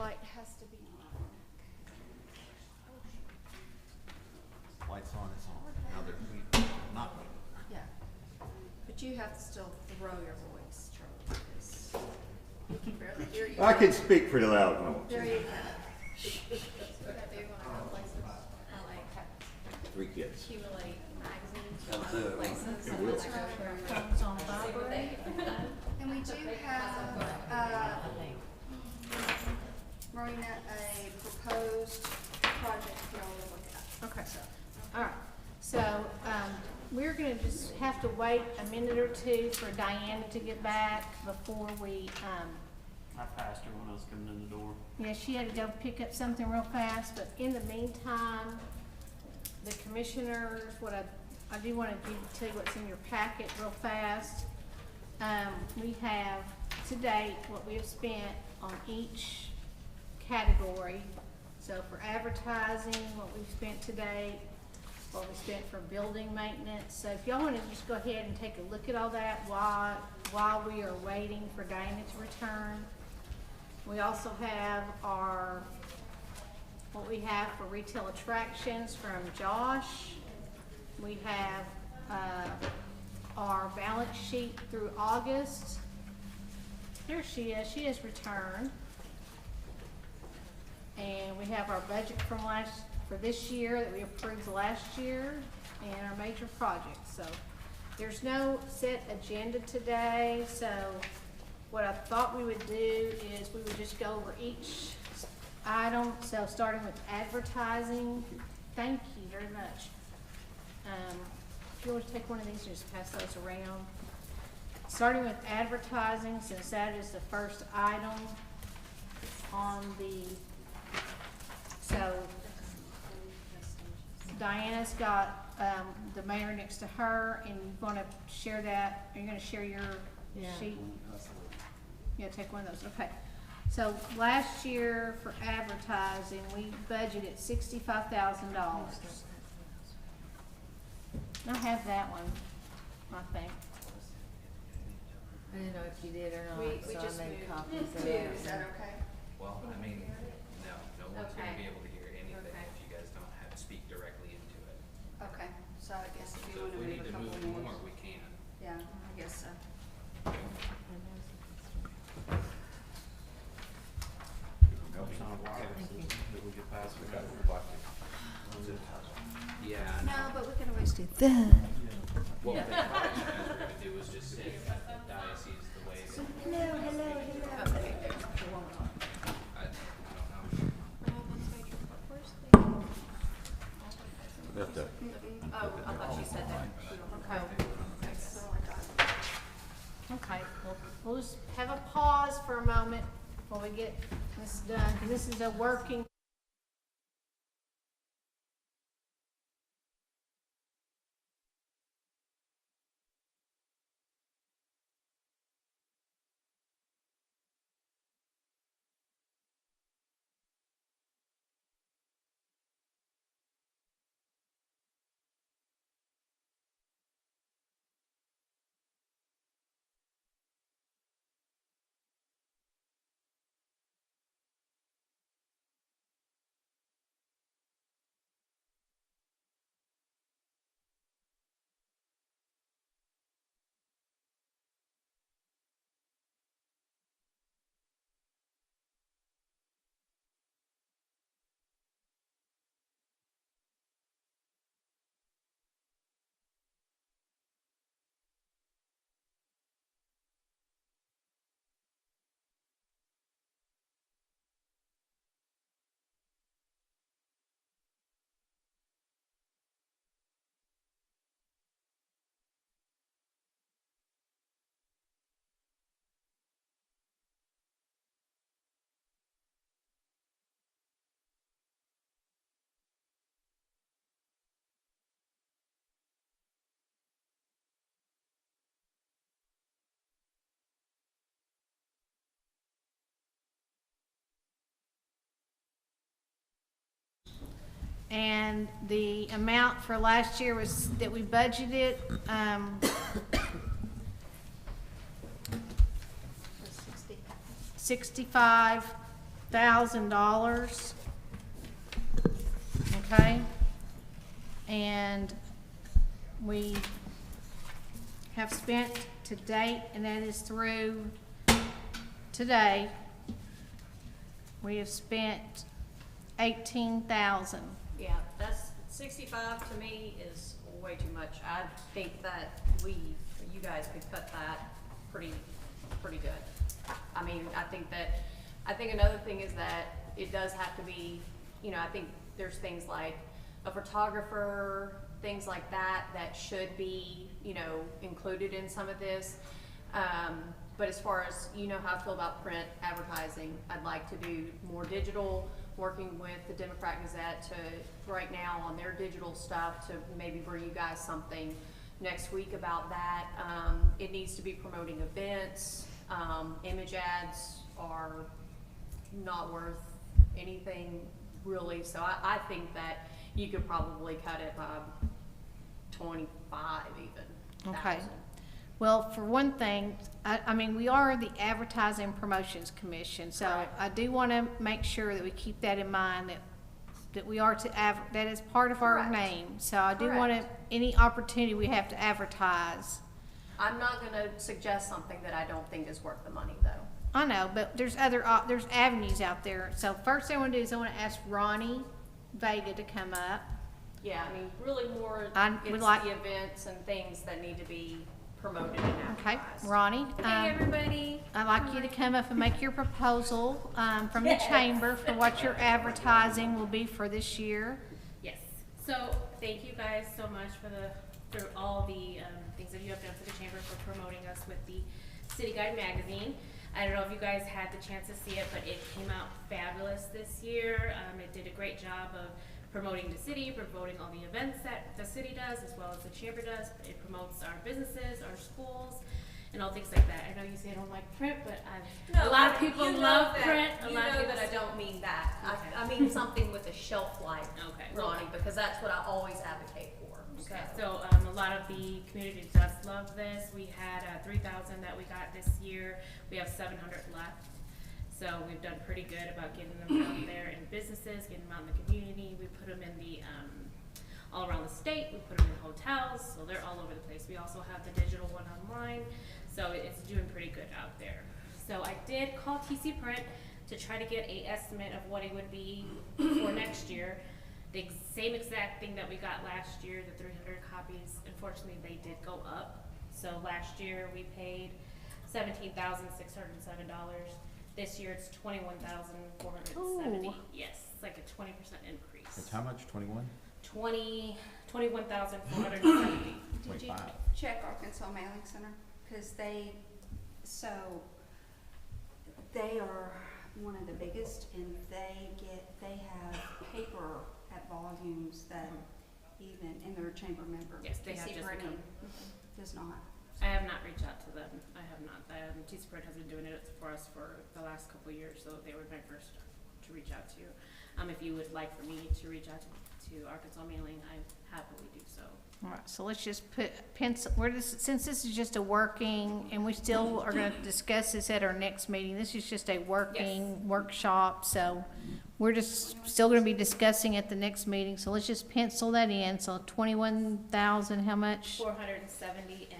light has to be on. Lights on, it's on. Now they're not. Yeah. But you have to still throw your voice, Charlie, because we can barely hear you. I can speak pretty loud now. There you go. What I do when I go places, I like 3 kids. accumulate magazines That'll from do other it. places. It And will. I like to share phones on vibrate. And we do have, Marina, a proposed project for y'all to look at. Okay, all right. So, we're gonna just have to wait a minute or two for Diana to get back before we, I passed her when I was coming in the door. yeah, she had to go pick up something real fast, but in the meantime, the commissioners, I do wanna tell you what's in your packet real fast. We have to date what we have spent on each category. So for advertising, what we've spent to date, what we spent for building maintenance. So if y'all wanna just go ahead and take a look at all that while we are waiting for Diana to return. We also have what we have for retail attractions from Josh. We have, our balance sheet through August. There she is, she has returned. And we have our budget for this year that we approved last year and our major projects. So there's no set agenda today, so what I thought we would do is we would just go over each item. So starting with advertising, thank you very much. If you want to take one of these, just pass those around. Starting with advertising, since that is the first item on so Diana's got, the mayor next to her, and you wanna share that, are you gonna share your sheet? Yeah, take one of those, okay. So last year for advertising, we budgeted $65,000. I have that one, I think. I didn't know if you did or not, We so just I made moved. copies of Is it. that okay? Well, I mean, no one's Okay. gonna be able to hear anything Okay. if you guys don't have, speak directly into it. Okay, so I guess if you So if wanna we move need a to move couple more, more. we can. Yeah, I guess so. Did we get past it? Yeah, I know. No, but we can always do that. What they probably you guys were gonna do was just say that the diocese the way that, Hello. Okay, there's the one. I don't know. Left up. Oh, I thought you said that. Okay. That's all I got. Okay, we'll just have a pause for a moment while we get this done, 'cause this is a working. And the amount for last year was, that we budgeted, 65, $1,000. Okay? And we have spent to date, and that is through today, we have spent 18,000. Yeah, that's, 65 to me is way too much. I think that you guys could cut that pretty good. I mean, I think another thing is that it does have to be, you know, I think there's things like a photographer, things like that, that should be, you know, included in some of this. But as far as, you know how I feel about print advertising, I'd like to do more digital, working with the Democrat Gazette to, right now on their digital stuff, to maybe bring you guys something next week about that. It needs to be promoting events. Image ads are not worth anything really, so I think that you could probably cut it by 25 even. Okay. 1,000. Well, for one thing, I mean, we are the Advertising Promotions Commission, so Right. I do want to make sure that we keep that in mind, that we are to that is part of our Correct. name. So I do want to, Correct. any opportunity we have to advertise. I'm not gonna suggest something that I don't think is worth the money though. I know, but there's there's avenues out there. So first thing I want to do is I want to ask Ronnie Vega to come up. Yeah, I mean, really more, I would it's like- the events and things that need to be promoted and Okay, advertised. Ronnie. Hey, everybody. I'd like you to come up and make your proposal from the chamber for what your advertising will be for this year. Yes. So thank you guys so much for all the things that you have done for the chamber for promoting us with the City Guide magazine. I don't know if you guys had the chance to see it, but it came out fabulous this year. It did a great job of promoting the city, promoting all the events that the city does, as well as the chamber does. It promotes our businesses, our schools, and all things like that. I know you say I don't like print, but a lot of people love print. A You lot of know people that I don't mean that. Okay. I mean something with a shelf life, Okay. Ronnie, because that's what I always advocate for. Okay, so a lot of the community does love this. We had 3,000 that we got this year. We have 700 left. So we've done pretty good about getting them out there in businesses, getting them out in the community. We put them in the all around the state. We put them in hotels, so they're all over the place. We also have the digital one online, so it's doing pretty good out there. So I did call TC Print to try to get a estimate of what it would be for next year. The same exact thing that we got last year, the 300 copies, unfortunately they did go up. So last year we paid $17,607. This year it's $21,470. Ooh. Yes, it's like a 20% increase. It's how much, 21? 21,470. Did you 25. check Arkansas Mailing Center? Cause they are one of the biggest, and they have paper at volumes that even, and they're a chamber member. Yes, they have TC just Printing become. does not. I have not reached out to them. I have not. TC Print has been doing it for us for the last couple of years, so they were my first to reach out to. If you would like for me to reach out to Arkansas Mailing, I happily do so. All right, so let's just put pencil, since this is just a working, and we still are gonna discuss this at our next meeting, this is just a working workshop, so we're just still gonna be discussing at the next meeting, so let's just pencil that in. So 21,000, how much? 470.09.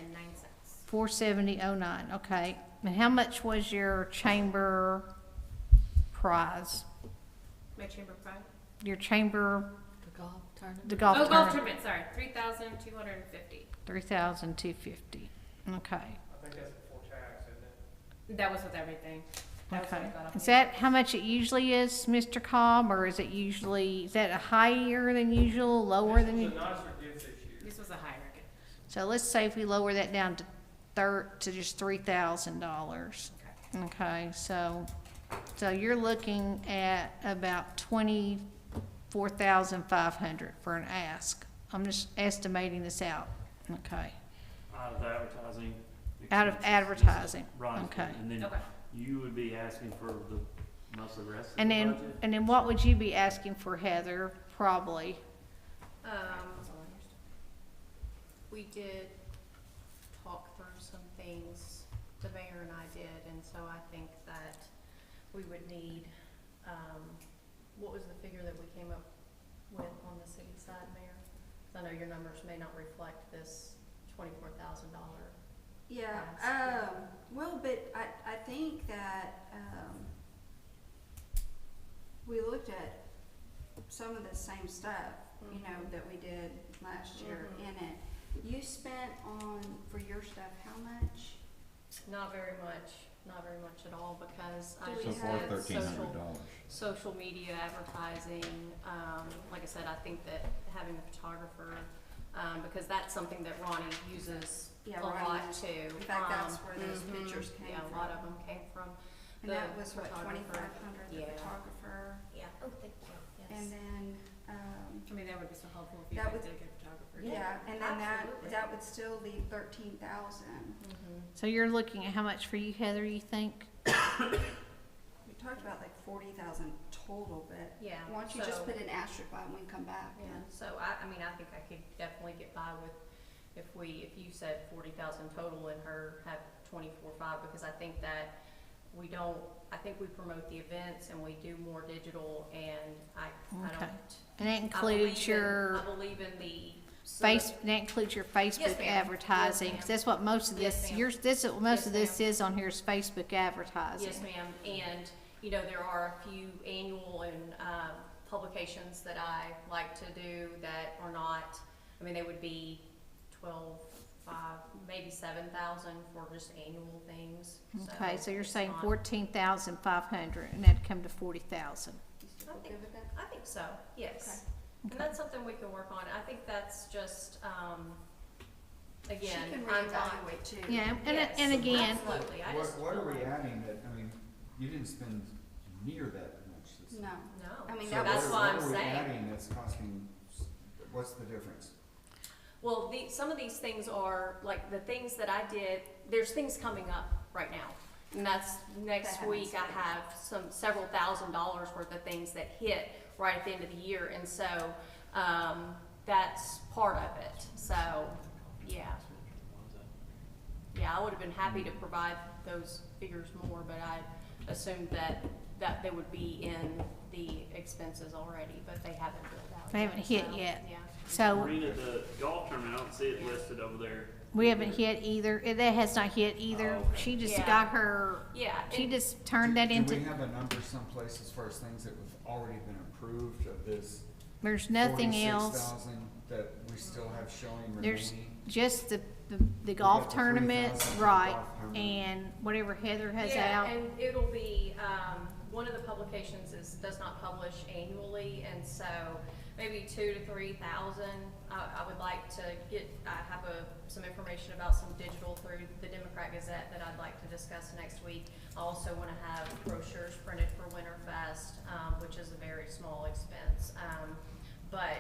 470.09, okay. And how much was your chamber prize? My chamber prize. The golf tournament. The golf Golf tournament? tournament. Sorry, 3,250. 3,250, okay. I think that's before tax, isn't it? That was with everything. That was what Okay. I got off Is the- that how much it usually is, Mr. Cobb, or is it that a higher than usual, lower than This usual? was a nicer gift this year. This was a high record. So let's say if we lower that down to just $3,000. Okay, so you're looking at about 24,500 for an ask. I'm just estimating this out, okay? Out of advertising. Out of expenses. advertising, Right, okay. and then Okay. you would be asking for most of the rest of the And budget? then what would you be asking for, Heather, probably? We did talk through some things, the mayor and I did, and so I think that we would need, what was the figure that we came up with on the city side, Mayor? 'Cause I know your numbers may not reflect this $24,000. Yeah, Yes. well, but I think that, we looked at some of the same stuff, you know, that we did last year Mhm. in it. You spent on, for your stuff, how much? Not very much at all, because I Do we So just far, have did $1,300. social media advertising. Like I said, I think that having a photographer, because that's something that Ronnie uses Yeah, a Ronnie lot uses- too. In fact, that's where those Mhm. pictures came Yeah, from. a lot of them came from And the that was what, photographer. 2,500, the Yeah. photographer? Yeah. Oh, thank you. And Yes. then, I mean, that would be so helpful if you That guys would- did a good photographer. yeah, and then absolutely. that would still leave 13,000. Mhm. So you're looking at how much for you, Heather, you think? We talked about like 40,000 total, but Yeah. why don't you just so- put an asterisk by it when we come back? Yeah, then? so I mean, I think I could definitely get by with, if you said 40,000 total and her have 24.5, because I think that I think we promote the events and we do more digital, and I Okay. don't. And that I includes I believe in the. that includes your Facebook ma'am. advertising, Yes, 'cause that's what most of Yes, this, ma'am. most Yes, of this ma'am. is on here is Facebook advertising. Yes, ma'am, and, you know, there are a few annual and, publications that I like to do that are not, I mean, they would be 12.5, maybe 7,000 for just annual things. Okay, so you're it's saying not- 14,500, and that'd come to 40,000. You I still think, good with that? I think so, yes. And Okay. that's something we can work on. I think that's just, again, She can I'm not. reevaluate too. Yeah, Yes, and again, absolutely. I just What are we don't- adding that, I mean, you didn't spend near that much this year. No, No. I mean, So that That's was- why I'm What are we saying. adding that's costing, what's the difference? Well, some of these things are, like, the things that I did, there's things coming up right now. And that's, next haven't week, I started. have several $1,000s worth of things that hit right at the end of the year. And so, that's part of it. So, yeah. Yeah, I would have been happy to provide those figures more, but I assumed that they would be in the expenses already, but they haven't built out. They haven't hit so, yet. Yeah. so Marina, the golf tournament, I don't see it listed over there. we haven't hit either, that has not hit either. Oh, okay. She just Yeah. got her, Yeah. she and- just turned that Do into, we have a number someplace as far as things that have already been approved of this there's nothing else. 46,000 that we still have showing There's remaining? just the got golf the tournaments, 3,000 for the right, golf tournament. and whatever Heather has Yeah, out. and it'll be, one of the publications does not publish annually, and so maybe 2,000 to 3,000. I would like to I have some information about some digital through the Democrat Gazette that I'd like to discuss next week. I also wanna have brochures printed for Winterfest, which is a very small expense. But,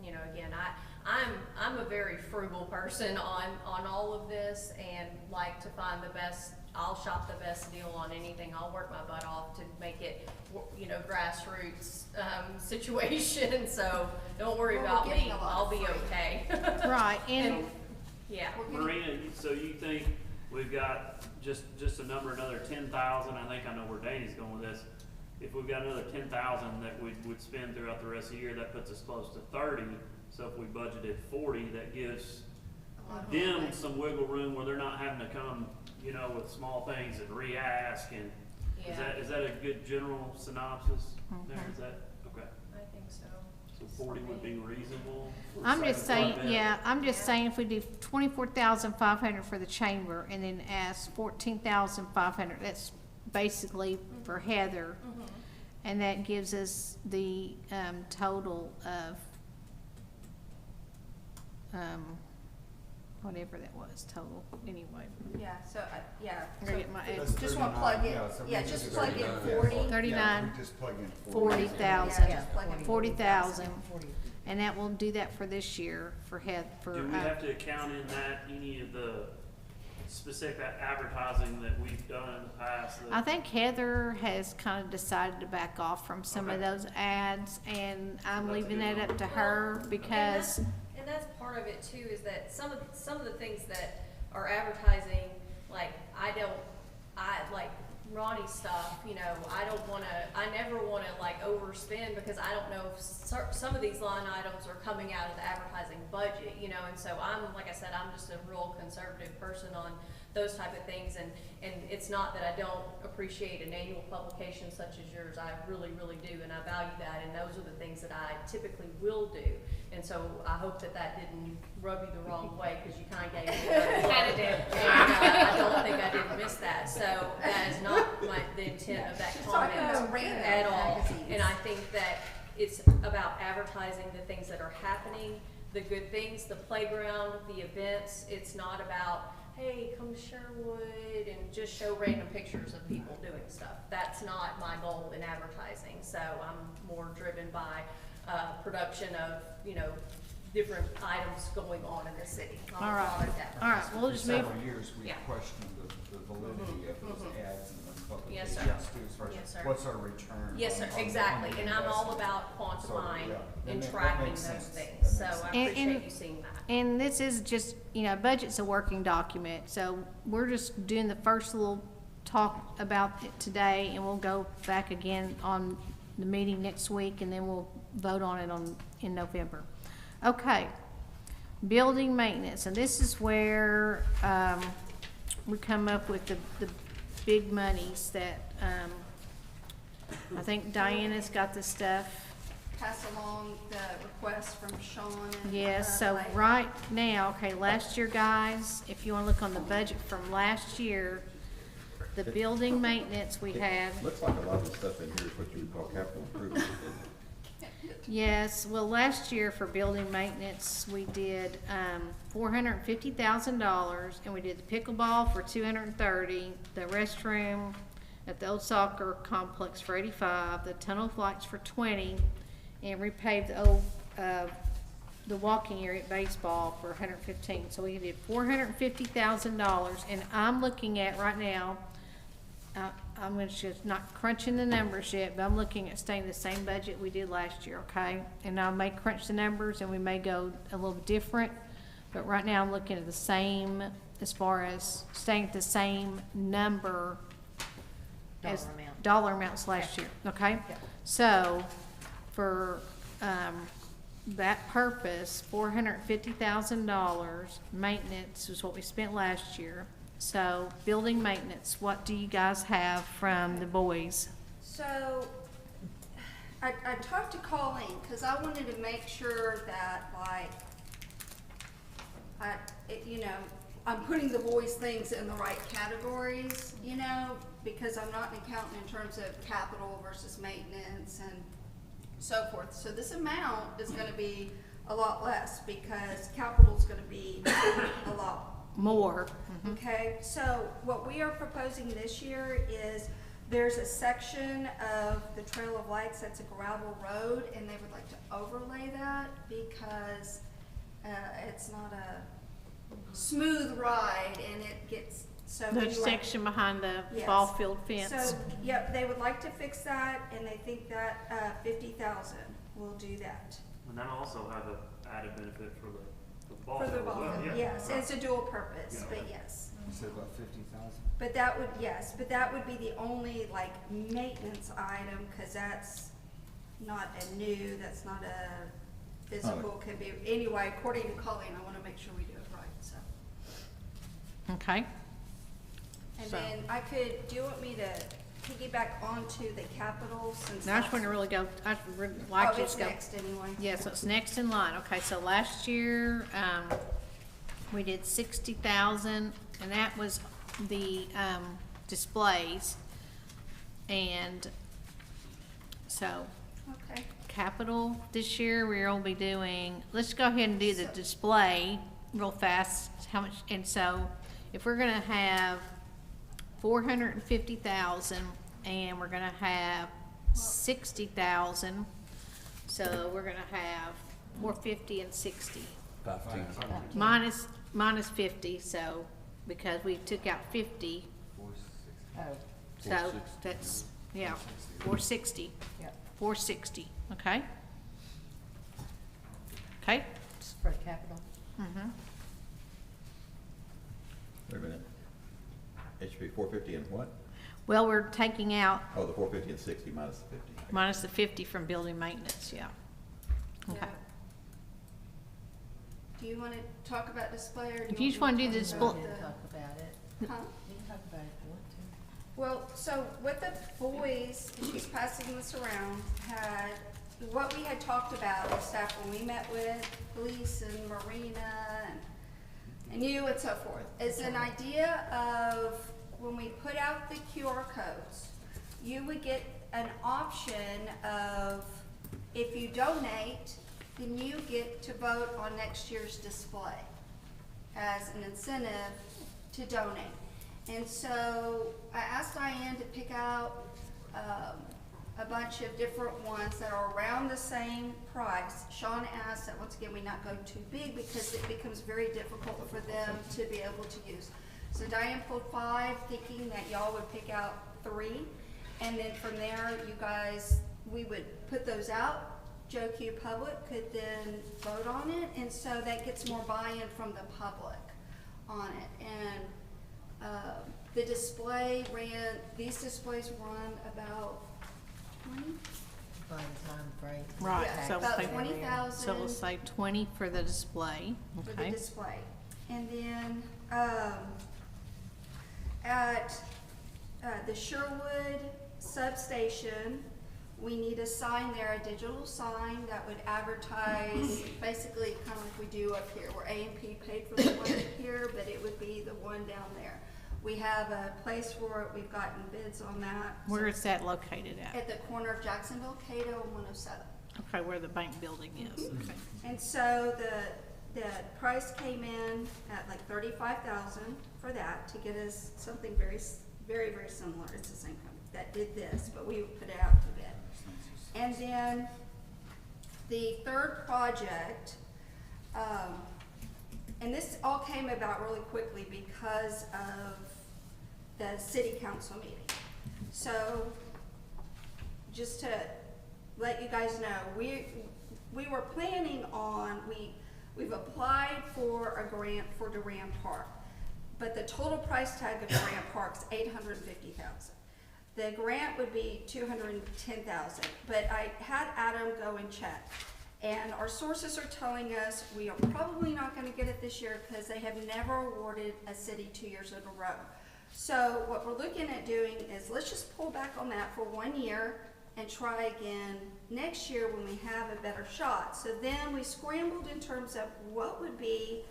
you know, again, I'm a very frugal person on all of this, and like to find the best. I'll shop the best deal on anything. I'll work my butt off to make it, you know, grassroots situation. So don't worry Well, we're about getting me. a lot I'll of be free. okay. Right, and Yeah. We're getting- Marina, so you think we've got just a number, another 10,000, I think I know where Danny's going with this. If we've got another 10,000 that we would spend throughout the rest of the year, that puts us close to 30. So if we budgeted 40, that gives them some wiggle room where they're not having to come, you know, with small things and re-ask, and Yeah. is that a good general synopsis there? Is that, okay, I think so. so 40 would be reasonable? I'm just saying, Front end. yeah, I'm just Yeah. saying if we do 24,500 for the chamber and then ask 14,500, that's basically for Heather. And that gives us the, total of, whatever that was total, anyway. Yeah, so, yeah. I gotta get my so That's just wanna plug in, so yeah, we just just plug in 39. 40. 39. Yeah, we just plug in 40,000. Yeah, just plug in 40,000, and that will do that for this year, for for, Do we have to account in that any of the specific advertising that we've done in the past? I think Heather has kind of decided to back off from some of Okay. those ads, and I'm That's a leaving good that one. up to her because, And that's part of it too, is that some of the things that are advertising, like, Ronnie's stuff, you know, I never wanna like overspend, because I don't know if some of these line items are coming out of the advertising budget, you know, and so like I said, I'm just a real conservative person on those type of things, and it's not that I don't appreciate an annual publication such as yours, I really, really do, and I value that, and those are the things that I typically will do, and so I hope that didn't rub you the wrong way, because you kinda gave me a Kinda did. and I don't think I did miss that, so that is not the intent of that She's talking comment about random at all, magazines. and I think that it's about advertising the things that are happening, the good things, the playground, the events, it's not about, hey, come to Sherwood and just show random pictures of people doing stuff. That's not my goal in advertising, so I'm more driven by, production of, you know, different items going on in the city. not All right. product All right, advertising. we'll For just move. several years, we Yeah. questioned the validity of those ads and those Yes, publications sir. too, as far Yes, sir. as what's our return? Yes, sir, on the exactly, and I'm all investment. about quantifying yeah, that and that tracking makes those sense. things, so That makes I sense. And- appreciate and- you seeing that. And this is just, you know, budget's a working document, so we're just doing the first little talk about it today, and we'll go back again on the meeting next week, and then we'll vote on it in November. Okay, building maintenance, and this is where, we come up with the big monies that, I think Diana's got the stuff. Pass along the request from Sean and. Yes, so Blake. right now, okay, last year, guys, if you wanna look on the budget from last year, the building maintenance we had, Looks like a lot of the stuff in here is what you would call capital improvement. yes, well, last year for building maintenance, we did, $450,000, and we did the pickleball for 230, the restroom at the old soccer complex for 85, the tunnel of lights for 20, and repaved the old, the walking area at baseball for 115. So we did $450,000, and I'm looking at right now, I'm just not crunching the numbers yet, but I'm looking at staying the same budget we did last year, okay? And I may crunch the numbers and we may go a little different, but right now I'm looking at the same, as far as staying at the same number as Dollar amount. dollar amounts last year, okay? So, for, that purpose, $450,000 maintenance is what we spent last year. So, building maintenance, what do you guys have from the boys? So, I talked to Colleen, cause I wanted to make sure that like, you know, I'm putting the boys' things in the right categories, you know, because I'm not an accountant in terms of capital versus maintenance and so forth. So this amount is gonna be a lot less because capital's gonna be a lot More. Okay, so what we are proposing this year is there's a section of the Trail of Lights that's a gravel road, and they would like to overlay that because it's not a smooth ride, and it gets, so The anyway. section behind the Yes. ball field fence. So, yep, they would like to fix that, and they think that 50,000 will do that. And that'll also have an added benefit for the ball For the field as ball, well. field, Yeah, yes, right. it's a dual purpose, Yeah. but yes. You said about 50,000? But that would, yes, but that would be the only like maintenance item, cause that's not a new, that's not a physical, could be, anyway, according to Colleen, I wanna make sure we do it right, so. Okay, And So- then do you want me to piggyback onto the capital since now I just wanna really go, I'd like Oh, to it's just go. next anyway. Yeah, so it's next in line. Okay, so last year, we did 60,000, and that was the, displays. And so, Okay, capital this year, we'll be doing, let's go ahead and do the display real fast, how much, and so, if we're gonna have 450,000, and we're gonna have 60,000, so we're gonna have 450 and 60. Minus 50, so, because we took out 50, Oh, so that's, yeah, 460. yeah, 460, okay? Okay? for the capital. Mm-hmm. Wait a minute. It should be 450 and what? Well, we're taking out Oh, the 450 and 60 minus the 50. minus the 50 from building maintenance, yeah. Okay. Yeah. Do you wanna talk about display, or do you? If you just want wanna me do to the talk We about can the- talk about it. Huh? We can talk about it if you want to. Well, so what the boys, and she's passing this around, had, what we had talked about with staff when we met with police and Marina and you and so forth, is an idea of when we put out the QR codes, you would get an option of, if you donate, then you get to vote on next year's display as an incentive to donate. And so I asked Diane to pick out a bunch of different ones that are around the same price. Sean asked that once again we not go too big because it becomes very difficult for them to be able to use. So Diane pulled 5, thinking that y'all would pick out 3. And then from there, you guys, we would put those out. Joe Q Public could then vote on it. And so that gets more buy-in from the public on it. And the display ran, these displays run about 20? By the time break. Right, Yeah, so about we'll say- 20,000. So we'll say 20 for the display, For the okay? display. And then, at, the Sherwood substation, we need a sign there, a digital sign that would advertise, basically kind of like we do up here, where A&P paid for the one up here, but it would be the one down there. We have a place for it, we've gotten bids on that. Where is that located at? At the corner of Jacksonville, Cato, and 107. Okay, where the bank building is, okay. And so the price came in at like 35,000 for that, to get us something very, very, very similar. It's the same company that did this, but we put it out to bid. And then the third project, and this all came about really quickly because of the city council meeting. So just to let you guys know, we were planning on, we've applied for a grant for Durant Park, but the total price tag of Durant Park's $850,000. The grant would be $210,000, but I had Adam go and check. And our sources are telling us we are probably not gonna get it this year because they have never awarded a city 2 years in a row. So what we're looking at doing is, let's just pull back on that for 1 year and try again next year when we have a better shot. So then we scrambled in terms of what would be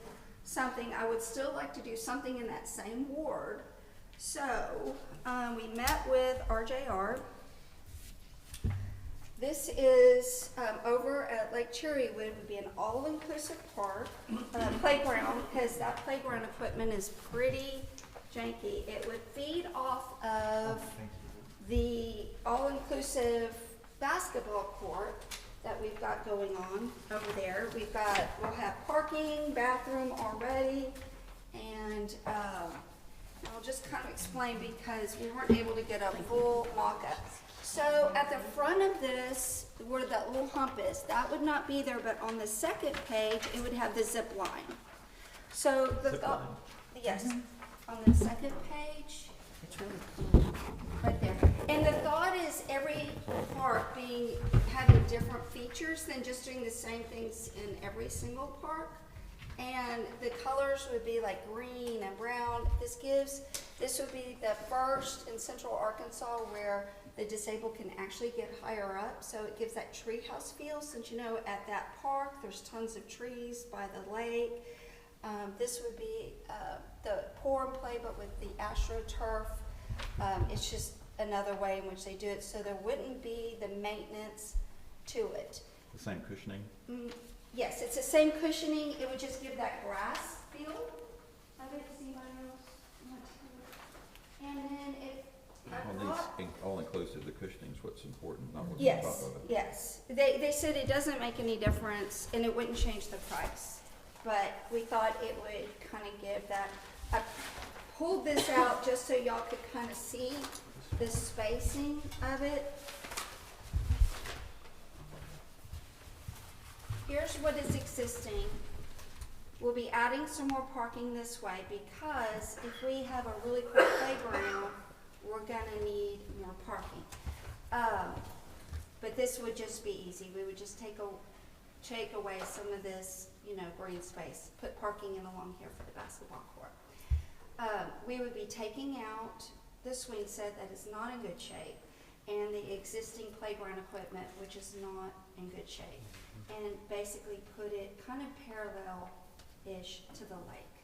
something, I would still like to do something in that same ward. So, we met with RJR. This is, over at Lake Cherrywood, would be an all-inclusive park, playground, because that playground equipment is pretty janky. It would feed off of the all-inclusive basketball court that we've got going on over there. We'll have parking, bathroom already, and, I'll just kind of explain because we weren't able to get a full mock-up. So at the front of this, where that little hump is, that would not be there, but on the second page, it would have the zip line. So the thought, yes, on the second page, It's really cool. right there. And the thought is every park having different features than just doing the same things in every single park. And the colors would be like green and brown. This would be the first in Central Arkansas where the disabled can actually get higher up. So it gives that treehouse feel, since you know at that park, there's tons of trees by the lake. This would be the pour and play, but with the AstroTurf. It's just another way in which they do it. So there wouldn't be the maintenance to it. The same cushioning? Yes, it's the same cushioning, it would just give that grass feel of it. Does anybody else want to? And then All-inclusive, the cushioning's what's important, not what's on top yes, of it. yes. They said it doesn't make any difference and it wouldn't change the price. But we thought it would kind of give that. I pulled this out just so y'all could kind of see the spacing of it. Here's what is existing. We'll be adding some more parking this way because if we have a really cool playground we're gonna need more parking. But this would just be easy. We would just take away some of this, you know, green space, put parking in along here for the basketball court. We would be taking out the swing set that is not in good shape and the existing playground equipment, which is not in good shape, and basically put it kind of parallel-ish to the lake,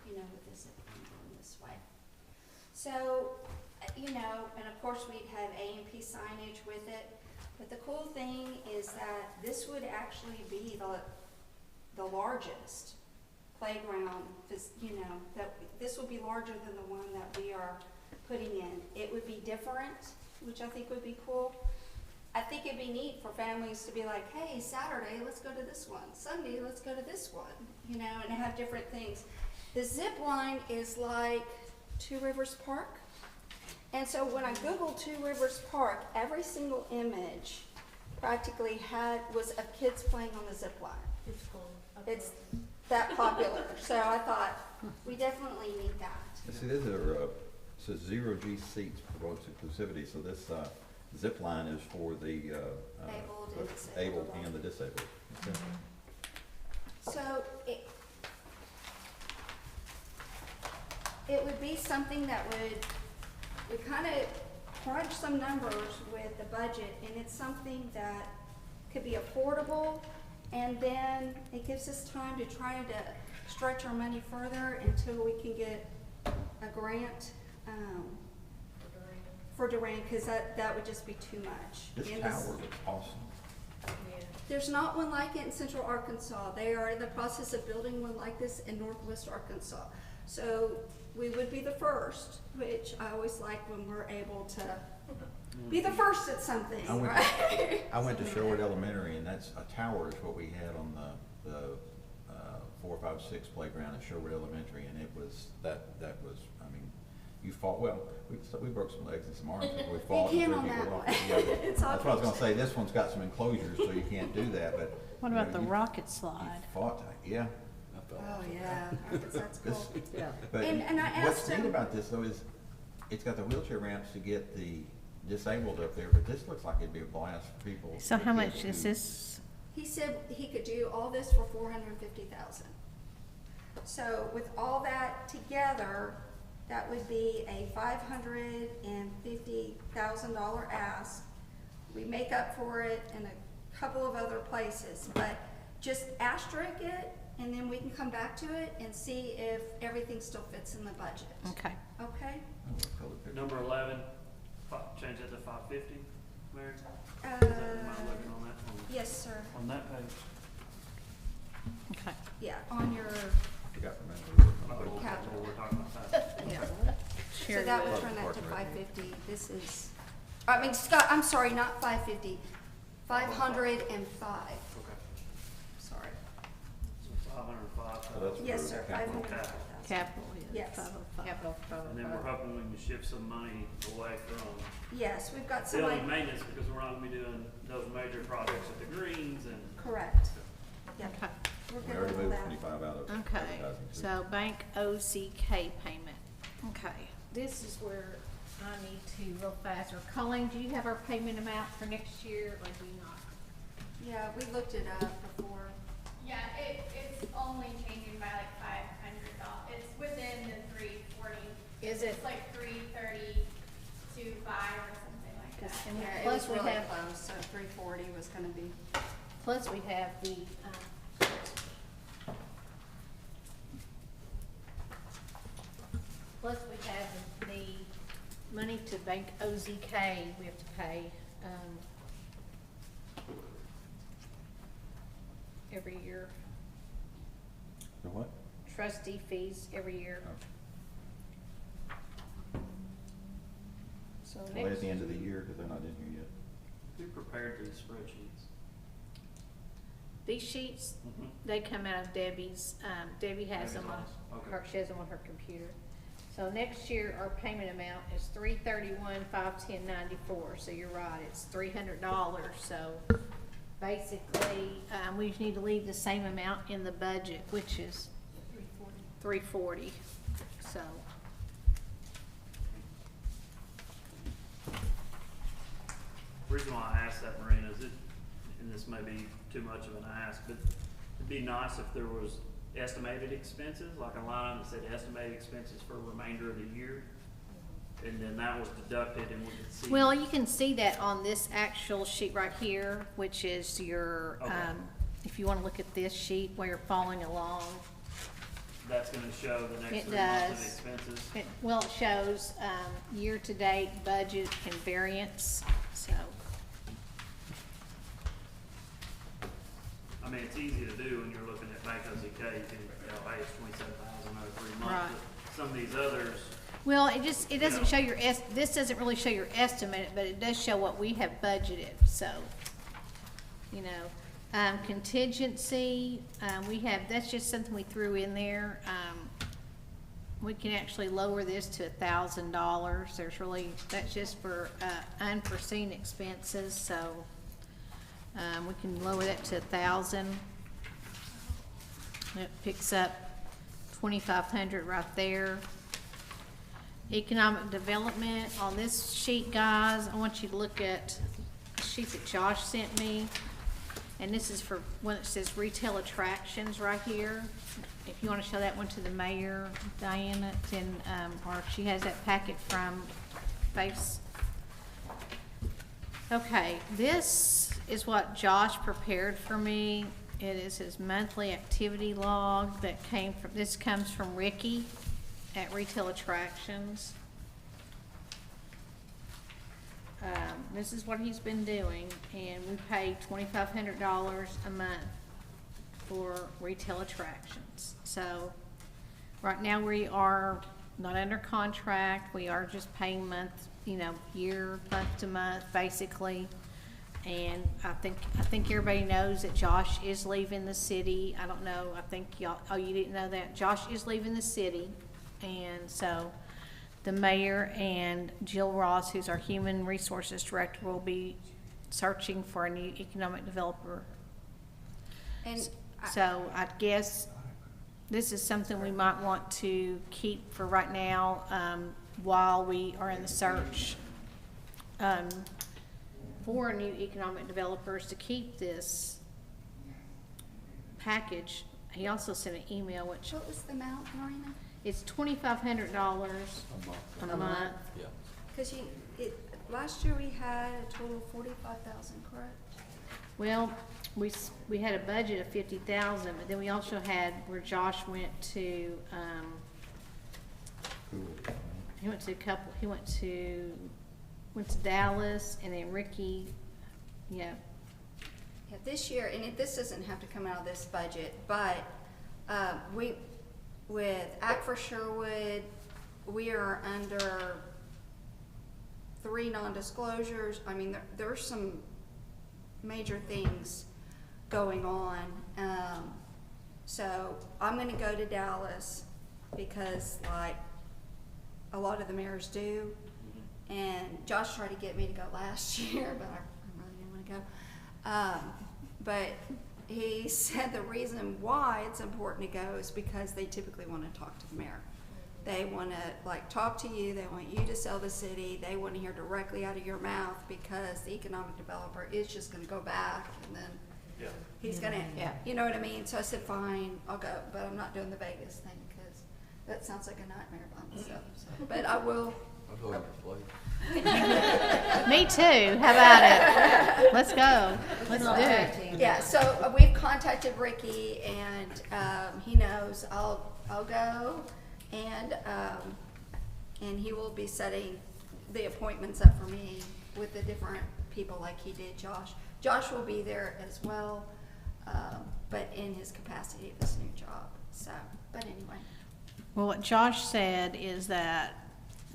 you know, with this going this way. So, you know, and of course we'd have A&P signage with it, but the cool thing is that this would actually be the largest playground, you know, that this would be larger than the one that we are putting in. It would be different, which I think would be cool. I think it'd be neat for families to be like, hey, Saturday, let's go to this one. Sunday, let's go to this one, you know, and have different things. The zip line is like Two Rivers Park. And so when I Googled Two Rivers Park, every single image practically was of kids playing on the zip line. It's cool. It's that popular. So I thought, we definitely need that. See, these are, says 0G seats promotes inclusivity, so this, zip line is for the, Abled and disabled. able and the disabled. Okay. So it would be something that we kind of crunch some numbers with the budget, and it's something that could be affordable, and then it gives us time to try to stretch our money further until we can get a grant for Durant, because that would just be too much. This And tower looks awesome. Yeah. There's not one like it in Central Arkansas. They are in the process of building one like this in Northwest Arkansas. So we would be the first, which I always like when we're able to be the first at something, I went, right? I went to Sherwood Elementary, and that's, a tower is what we had on the 4, 5, 6 playground at Sherwood Elementary, and it was, that was, I mean, you fought, well, we broke some legs and some arms, but we fought. You and can on threw that people one. off. Yeah, but It's all that's what I was gonna say, this one's got some enclosures, so you can't do that, but. What you know, about the you- rocket You slide? fought, yeah. Oh, yeah, that's This- cool. Yeah. But And I what's asked neat him- about this though is, it's got the wheelchair ramps to get the disabled up there, but this looks like it'd be a blast for people. So to how get much to- is this? He said he could do all this for $450,000. So with all that together, that would be a $550,000 ask. We make up for it in a couple of other places, but just asterisk it, and then we can come back to it and see if everything still fits in the budget. Okay. Okay? Oh, what color picture? Number 11, change that to 550, Mary? Is that, am I looking on that one? Yes, sir. On that page? Okay. Yeah, on your, You got from that. Oh, Capital. we're talking about that. yeah. So Sherwood. that would turn that to 550. This is, I mean, Scott, I'm sorry, not 550, 505. Okay. Sorry. So 505. So that's Yes, for sir, capital. 505,000. Capital, yeah, Yes. 505. Capital. And then we're hoping we can shift some money away from Yes, we've got building somebody, maintenance, because we're not gonna be doing those major projects at the greens and. correct. Yeah, Okay. we're We good already with moved that. 25 out of Okay, advertising, too. so bank OCK payment. Okay, this is where I need to real fast, or Colleen, do you have our payment amount for next year, or do you not? Yeah, we looked it up before. Yeah, it's only changing by like $500. It's within the 340. Is it? It's like 330 or something like that. And Yeah, it plus was we really have, close, so 340 was gonna be, plus we have the, plus we have the money to bank OZK we have to pay, every year, The what? trustee fees every year. Oh. So Only at next, the end of the year, because they're not in here yet. Who prepared these spreadsheets? these sheets, Mhm. they come out of Debbie's, Debbie has them on Debbie's office, okay. her, she has them on her computer. So next year, our payment amount is $331,510.94, so you're right, it's $300, so basically, we just need to leave the same amount in the budget, which is $340, so. reason why I asked that, Marina, is and this may be too much of an ask, but it'd be nice if there was estimated expenses, like a line item that said estimated expenses for remainder of the year. And then that was deducted and we could see. Well, you can see that on this actual sheet right here, which is your, Okay. if you wanna look at this sheet where you're following along. That's gonna show the next It 3 months of does. expenses. Well, it shows, year-to-date budget and variance, so. I mean, it's easy to do when you're looking at Bank OZK, you can, hey, it's 27,000 over 3 months. Right. But some of these others, Well, it doesn't Yeah. show your this doesn't really show your estimate, but it does show what we have budgeted, so, you know. Contingency, that's just something we threw in there. We can actually lower this to $1,000. That's just for, unforeseen expenses, so, we can lower that to 1,000. It picks up 2,500 right there. Economic development, on this sheet, guys, I want you to look at the sheet that Josh sent me. And this is for one that says retail attractions right here. If you wanna show that one to the mayor, Diana, it's in, or she has that packet from Face. Okay, this is what Josh prepared for me. It is his monthly activity log that this comes from Ricky at Retail Attractions. This is what he's been doing, and we pay $2,500 a month for Retail Attractions. So, right now we are not under contract, we are just paying month to month, basically. And I think everybody knows that Josh is leaving the city. I don't know, I think y'all, oh, you didn't know that? Josh is leaving the city. And so the mayor and Jill Ross, who's our human resources director, will be searching for a new economic developer. And So I guess this is something we might want to keep for right now, while we are in the search, for new economic developers to keep this package. He also sent an email, which what was the amount, Marina? it's $2,500 a month. Yeah. Cause last year we had a total of 45,000, correct? Well, we had a budget of 50,000, but then we also had where Josh went to, he went to Dallas, and then Ricky, Yeah, this year, and this doesn't have to come out of this budget, but, with Act for Sherwood, we are under 3 non-disclosures. I mean, there's some major things going on. So I'm gonna go to Dallas because like a lot of the mayors do. And Josh tried to get me to go last year, but I really didn't wanna go. But he said the reason why it's important to go is because they typically wanna talk to the mayor. They wanna like talk to you, they want you to sell the city, they wanna hear directly out of your mouth because the economic developer is just gonna go back and then yeah. he's gonna, you know what I mean? So I said, fine, I'll go, but I'm not doing the Vegas thing because that sounds like a nightmare by myself. So. But I will. Me too, how about it? Let's go, let's do it. Yeah, so we've contacted Ricky and he knows I'll go and he will be setting the appointments up for me with the different people like he did Josh. Josh will be there as well, but in his capacity of this new job. So, but anyway. Well, what Josh said is that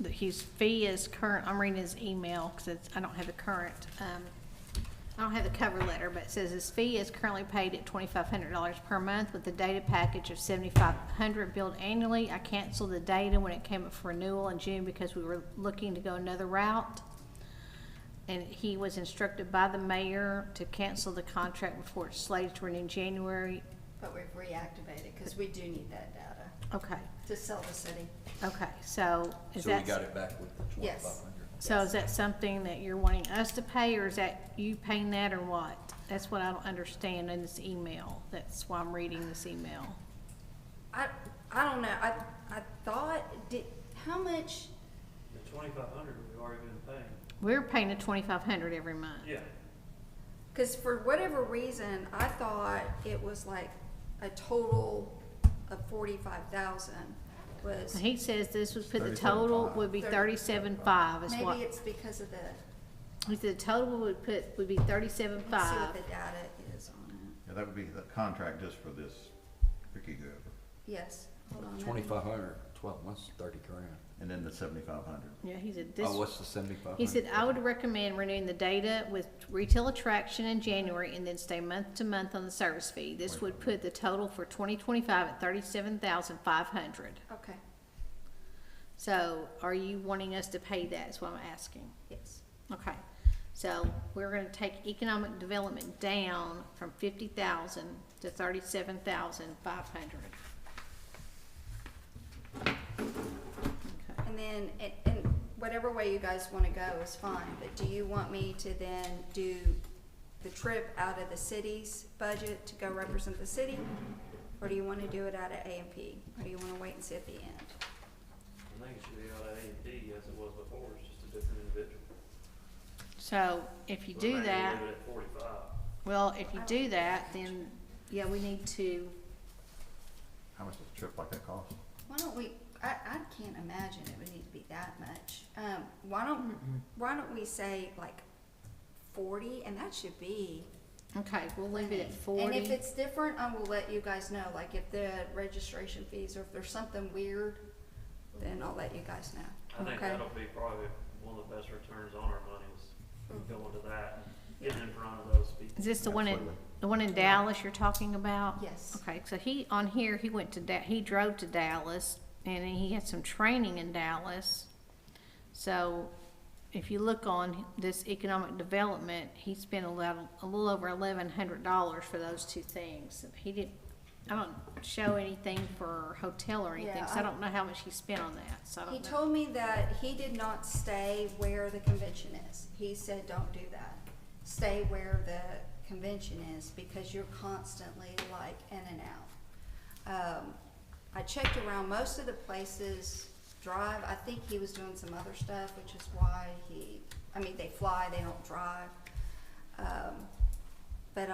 his fee is current, I'm reading his email because I don't have the current, I don't have the cover letter, but it says his fee is currently paid at $2,500 per month with the data package of $7,500 billed annually. I canceled the data when it came up for renewal in June because we were looking to go another route. And he was instructed by the mayor to cancel the contract before it's slated to renew in January. But we've reactivated because we do need that data Okay, to sell the city. okay, so is So that? we got it back with the Yes. 2,500? So is that something that you're wanting us to pay, or is that you paying that, or what? That's what I don't understand in this email. That's why I'm reading this email. I don't know, I thought, how much, The 2,500 we've already been paying. We're paying the 2,500 every month. Yeah. cause for whatever reason, I thought it was like a total of 45,000 was, He says this would put the 37.5. total would be 37.5 is what. maybe it's because of the, He said the total would be 37.5. let's see what the data is on it. Yeah, that would be the contract just for this Ricky Good, Yes, hold on. 2,500, 12 months, 30 grand. and then the 7,500. Yeah, he said this. Oh, what's the 7,500? He said, I would recommend renewing the data with retail attraction in January and then stay month to month on the service fee. This would put the total for 2025 at 37,500. Okay, So are you wanting us to pay that is what I'm asking. yes. Okay, so we're gonna take economic development down from 50,000 to 37,500. Okay. And then, and whatever way you guys wanna go is fine, but do you want me to then do the trip out of the city's budget to go represent the city? Or do you wanna do it out of A&P? Or do you wanna wait and see at the end? I think it should be out of A&P as it was before, it's just a different individual. So if you But do maybe that, leave it at 45. well, if you do that, then, yeah, we need to, How much does a trip like that cost? Why don't we, I can't imagine it would need to be that much. Why don't we say like 40, and that should be. okay, we'll leave it at plenty. 40. And if it's different, I will let you guys know, like if the registration fees, or if there's something weird, then I'll let you guys know. I think Okay. that'll be probably one of the best returns on our money is going to that, getting in front of those people. Is this the one in, Absolutely. the one in Dallas you're talking about? Yes. Okay, so he, on here, he went to he drove to Dallas, and then he had some training in Dallas. So, if you look on this economic development, he spent a little over $1,100 for those two things. He didn't, I don't show anything for hotel or anything, Yeah, so I don't know how much he spent on that, so I don't know. He told me that he did not stay where the convention is. He said, don't do that. Stay where the convention is, because you're constantly like in and out. I checked around most of the places, drive, I think he was doing some other stuff, which is why they fly, they don't drive. But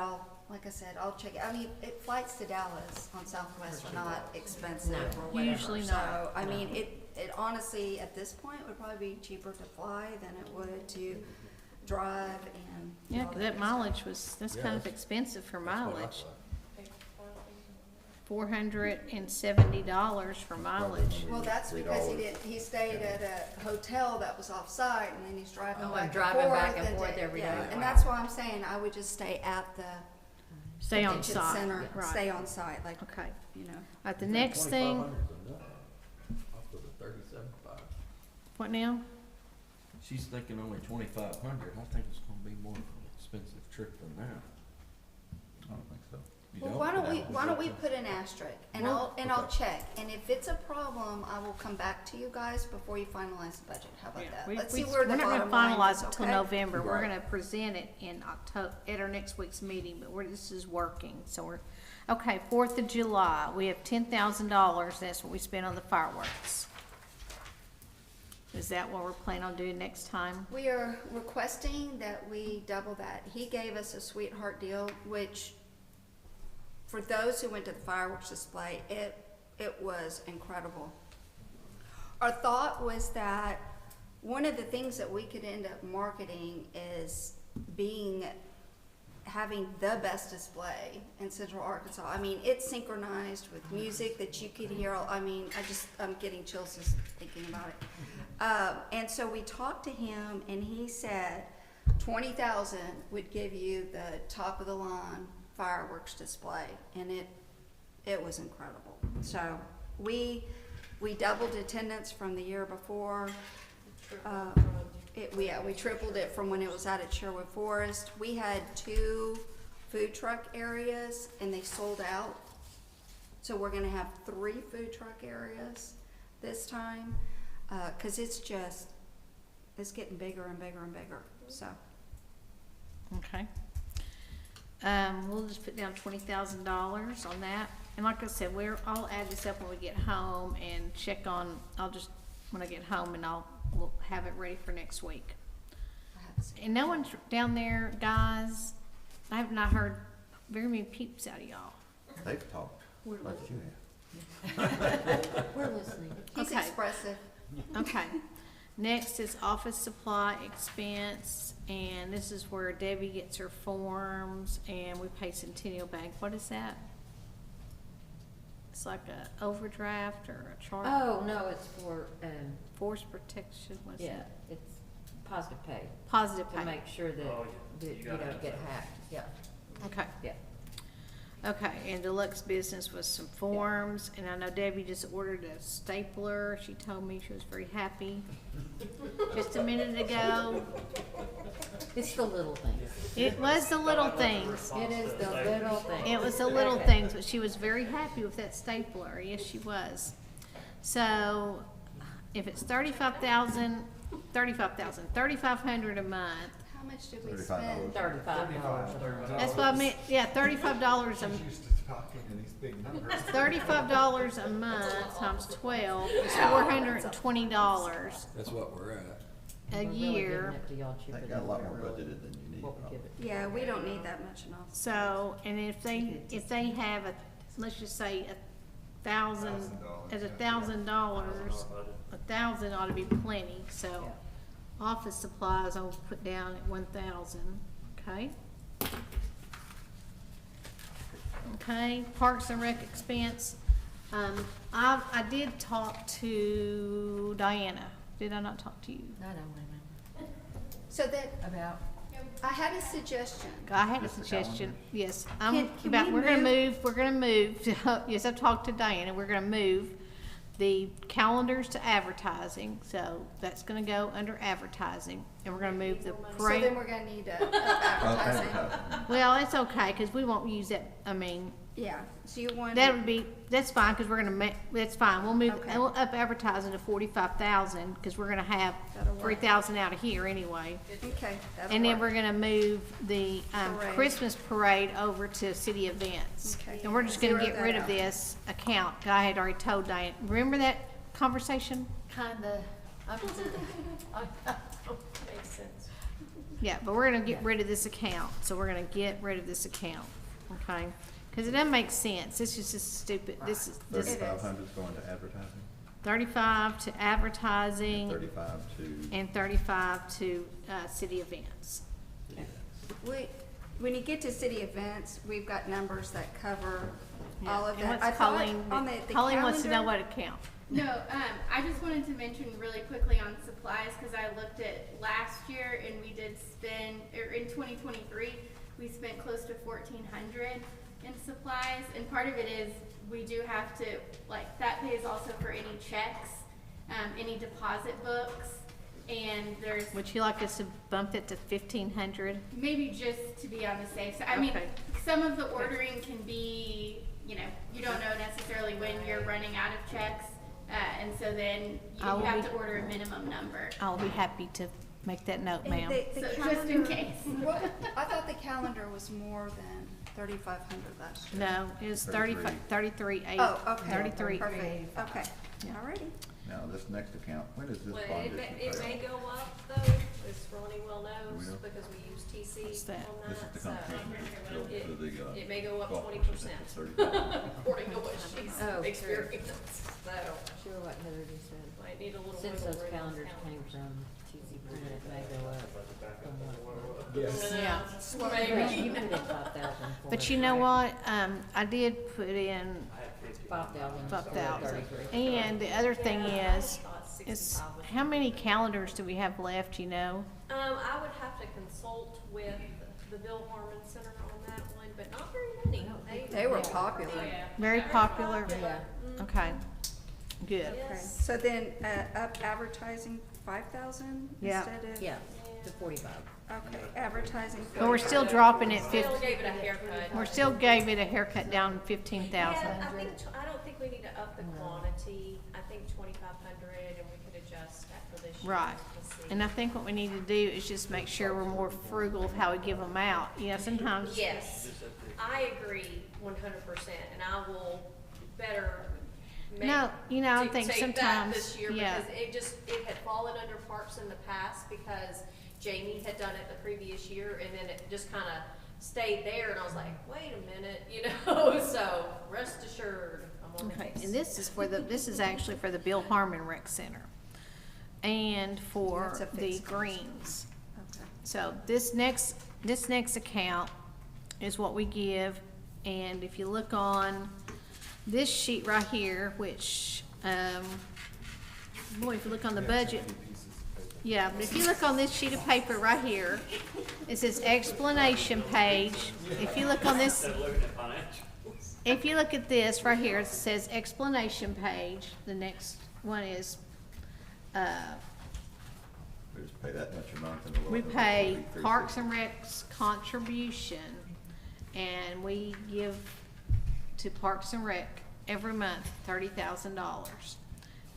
like I said, I'll check it. Flights to Dallas on Southwest are not expensive or whatever. Usually not. So, I mean, it honestly, at this point, would probably be cheaper to fly than it would to drive and. do Yeah, all 'cause that good mileage stuff. that's Yeah, kind of that's- expensive for That's what I mileage. thought. $470 for mileage. Well, that's because $3. he stayed at a hotel that was off-site, and then he's driving Oh, back and and driving forth. back and forth every yeah, day. And Wow. that's why I'm saying I would just stay at the Stay on convention site, center, right. stay on site, like, Okay. you know. All right, the next thing, 2,500 is enough. Off of the 37.5. what now? She's thinking only 2,500. I think it's gonna be more of an expensive trip than that. I don't think so. You Well, don't? why don't we put an asterisk, and Well- I'll check, and if it's a problem, I will come back to you guys before you finalize the budget, how about Yeah, that? we- Let's we- see where the We're not bottom gonna line is, finalize it till okay? November, we're Right. gonna present it in October, at our next week's meeting, but this is working, so we're, okay, 4th of July, we have $10,000, that's what we spent on the fireworks. Is that what we're planning on doing next time? We are requesting that we double that. He gave us a sweetheart deal, which, for those who went to the fireworks display, it was incredible. Our thought was that one of the things that we could end up marketing is having the best display in Central Arkansas. I mean, it's synchronized with music that you could hear. I mean, I'm getting chills just thinking about it. And so we talked to him, and he said 20,000 would give you the top of the line fireworks display, and it was incredible. So we doubled attendance from the year before. We tripled it from when it was out at Sherwood Forest. We had 2 food truck areas, and they sold out. So we're gonna have 3 food truck areas this time, 'cause it's just, is getting bigger and bigger and bigger, so. Okay. We'll just put down $20,000 on that. And like I said, I'll add this up when we get home and check on, when I get home, and we'll have it ready for next week. And no one's down there, guys. I have not heard very many peeps out of y'all. They've talked, We're like listening. you have. We're listening. He's Okay. expressive. Okay. Next is office supply expense, and this is where Debbie gets her forms, and we pay Centennial Bank. What is that? It's like a overdraft or a charge? Oh, no, it's for, Force protection, what's yeah, it? it's positive pay, Positive to pay. make sure that, Oh, that you you gotta don't have get that. hacked, yeah, Okay. yeah. Okay, and deluxe business was some forms, and I know Debbie just ordered a stapler. She told me she was very happy just a minute ago. It's the little things. It was the little things. It is the little things. It was the little things, but she was very happy with that stapler. Yes, she was. So, if it's $3,500 a month. How much did we $35. spend? $35. That's what I meant. Yeah, $35 a Used to talking in these big numbers. $35 a month times 12 is $420 That's what we're at. a We're really year. giving it to y'all cheaper They than got a lot we're more really- budgeted than you need. what we probably. give it. Yeah, we don't need that much enough. So, and if they have let's just say $1,000, at $1,000, 1,000 ought to be plenty, so. Yeah. Office supplies, I'll put down at 1,000, okay? Okay, Parks and Rec expense, I did talk to Diana, did I not talk to you? I don't remember. So then, About, I had a suggestion. I had a Just the suggestion, calendar? yes, Can we're we gonna move, yes, I've talked to Diana, we're gonna move the calendars to advertising, so that's gonna go under advertising, and we're gonna move the So parade. then we're gonna need to up Well, advertising. advertising. Well, it's okay, cause we won't use that, Yeah, so you want. that would be, that's fine, cause we're gonna that's fine, we'll move, Okay. and we'll up advertising to 45,000, cause we're gonna have That'll work. 3,000 out of here anyway. Okay, that'll And then work. we're gonna move the, Parade. Christmas parade over to city events. Okay. And we're just gonna Zero get that rid of out. this account, I had already told Diane, remember that conversation? kinda, Makes sense. Yeah, but we're gonna get rid of this account, so we're gonna get rid of this account, okay? Cause it doesn't make sense, this is just stupid, this is 3,500's going to advertising, 35 to advertising 35 to. and 35 to, city events. When you get to city events, we've got numbers that cover all of And that. what's I thought Colleen, on the Colleen wants to know calendar- what account. No, I just wanted to mention really quickly on supplies, cause I looked at last year and we did spend, or in 2023, we spent close to 1,400 in supplies, and part of it is, we do have to, like, that pays also for any checks, any deposit books, and there's Would you like us to bump it to 1,500? maybe just to be on the safe side. I mean, Okay. some of the ordering can be, you don't know necessarily when you're running out of checks, and so then you I will have be- to order a minimum number. I'll be happy to make that note, And ma'am. the So just in calendar- case. What, I thought the calendar was more than 3,500 last year. No, it was 33,800. Oh, okay. 33. Perfect, okay, Yeah. alrighty. Now, this next account, when is this Well, bond it may issue go payable? up though, as Ronnie well Do we knows, know? because we use TC What's that? on This is that, the so. competition bill It- to the, It may go up golf 20%, course, it's 35. according to what she's Oh, sure. experienced, so sure what Heather just said. might need a little Since wiggle those room on calendars came calendars. from TC Print, it may go up somewhat. Yeah. But you put in 5,000 for But it, you know right? what, I did put in 5,000. 5,000. 33. And the other thing is, Thought 65 was- how many calendars do we have left, you know? I would have to consult with the Bill Harmon Center on that one, but not very many. They were popular. Very popular? Yeah. Okay, good. Yes. So then, up advertising 5,000 Yeah. instead of? Yeah, to 45. Okay, advertising. But we're still dropping it Still 50, gave it a haircut. we still gave it a haircut down 15,000. Yeah, I think, I don't think we need to up the quantity. I think 2,500 and we could adjust adjust after this year. Right. to see. And I think what we need to do is just make sure we're more frugal of how we give them out. You know, sometimes. Yes, Just have to- I agree 100%, and I will better make. No, you know, I think take that sometimes, this year, yeah. because it had fallen under parks in the past, because Jamie had done it the previous year, and then it just kinda stayed there, and I was like, wait a minute, you know, so rest assured, I'm on the Okay, case. and this is actually for the Bill Harmon Rec Center and for That's a the fixed cost. greens. Okay. So this next account is what we give, and if you look on this sheet right here, which, boy, if you look on the budget, yeah, but if you look on this sheet of paper right here, it says explanation page. If you look on this, Instead of looking at financials. if you look at this right here, it says explanation page. The next one is, We just pay that much a month and we pay Parks and Rec's contribution, and we give to Parks and Rec every month $30,000.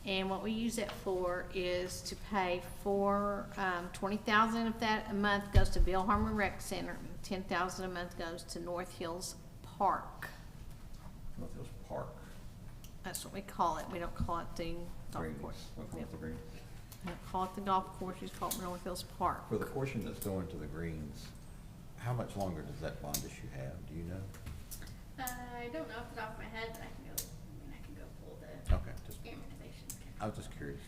And what we use it for is to pay for, 20,000 of that a month goes to Bill Harmon Rec Center, 10,000 a month goes to North Hills Park. North Hills Park. That's what we call it. We don't call it the golf Greens. course. What was Yep. the green? We don't call it the golf course, we just call it North Hills Park. For the portion that's going to the greens, how much longer does that bond issue have? Do you know? I don't know off the top of my head, but I can go pull the Okay, just, amortization I was just curious.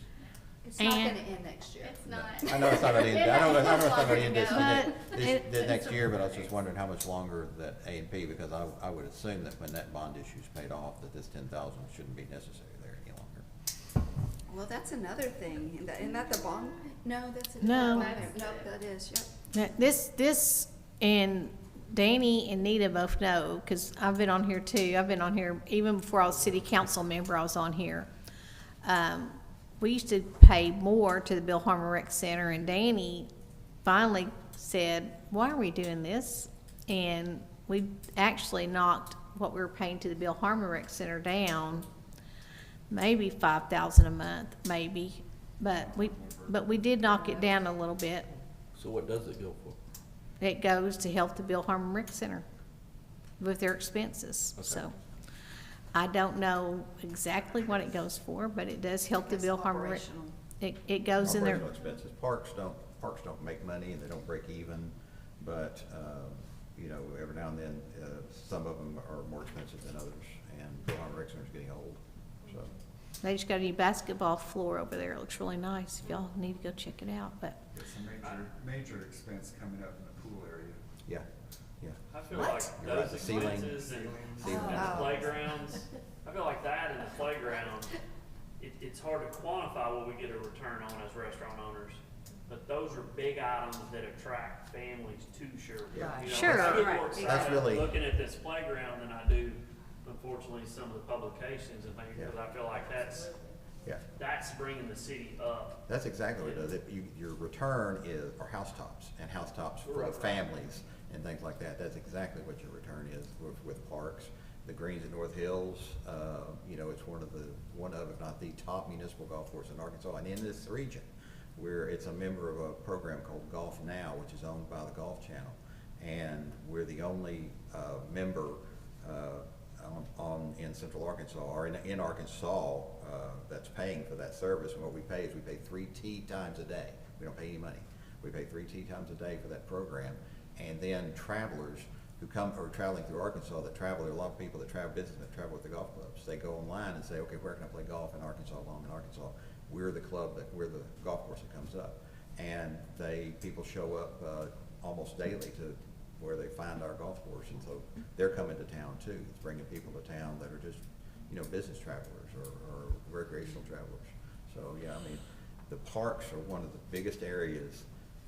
It's not And- gonna end next year. It's No. not. I know it's not gonna end, I know it's not gonna end this, But this, the it- next year, but I was just wondering how much longer that A and P, because I would assume that when that bond issue's paid off, that this 10,000 shouldn't be necessary there any longer. Well, that's another thing. Isn't that the bond? No, that's. No. Nope, that is, yep. Now, this, and Danny and Nita both know, because I've been on here too. I've been on here, even before I was city council member, I was on here. We used to pay more to the Bill Harmon Rec Center, and Danny finally said, why are we doing this? And we actually knocked what we were paying to the Bill Harmon Rec Center down, maybe 5,000 a month, maybe. But we did knock it down a little bit. So what does it go for? It goes to help the Bill Harmon Rec Center with their expenses, Okay. so. I don't know exactly what it goes for, but it does help the It's Bill Harmon Rec. operational. It goes in there. Operational expenses, parks don't make money and they don't break even, but, you know, every now and then, some of them are more expensive than others, and Bill Harmon Rec Center's getting old, so. They just got a new basketball floor over there. It looks really nice. If y'all need to go check it out, but It's a major expense coming up in the pool area. Yeah, yeah. I feel What? like You're right, those the ceiling. expenses and Ceiling. the Oh. playgrounds, I feel like that in the playground, it's hard to quantify what we get a return on as restaurant owners. But those are big items that attract families to Sherwood. Yeah. You know, Sure. I get Right. more That's excited really- looking at this playground than I do, unfortunately, some of the publications and things, Yeah. because I feel like Yeah, that's bringing the city up. that's exactly what it does. Your return are housetops, and housetops for the Right. families and things like that. That's exactly what your return is with parks. The greens at North Hills, you know, it's one of, if not the top municipal golf course in Arkansas and in this region, where it's a member of a program called Golf Now, which is owned by the Golf Channel. And we're the only, member, in Central Arkansas, or in Arkansas, that's paying for that service. And what we pay is we pay 3 tee times a day. We don't pay any money. We pay 3 tee times a day for that program. And then travelers who come, or traveling through Arkansas that travel, there are a lot of people that travel business, that travel with the golf clubs. They go online and say, okay, where can I play golf in Arkansas while I'm in Arkansas? We're the club, we're the golf course that comes up. And people show up, almost daily to where they find our golf course, and so they're coming to town too. It's bringing people to town that are just, you know, business travelers or recreational travelers. So, yeah, I mean, the parks are one of the biggest areas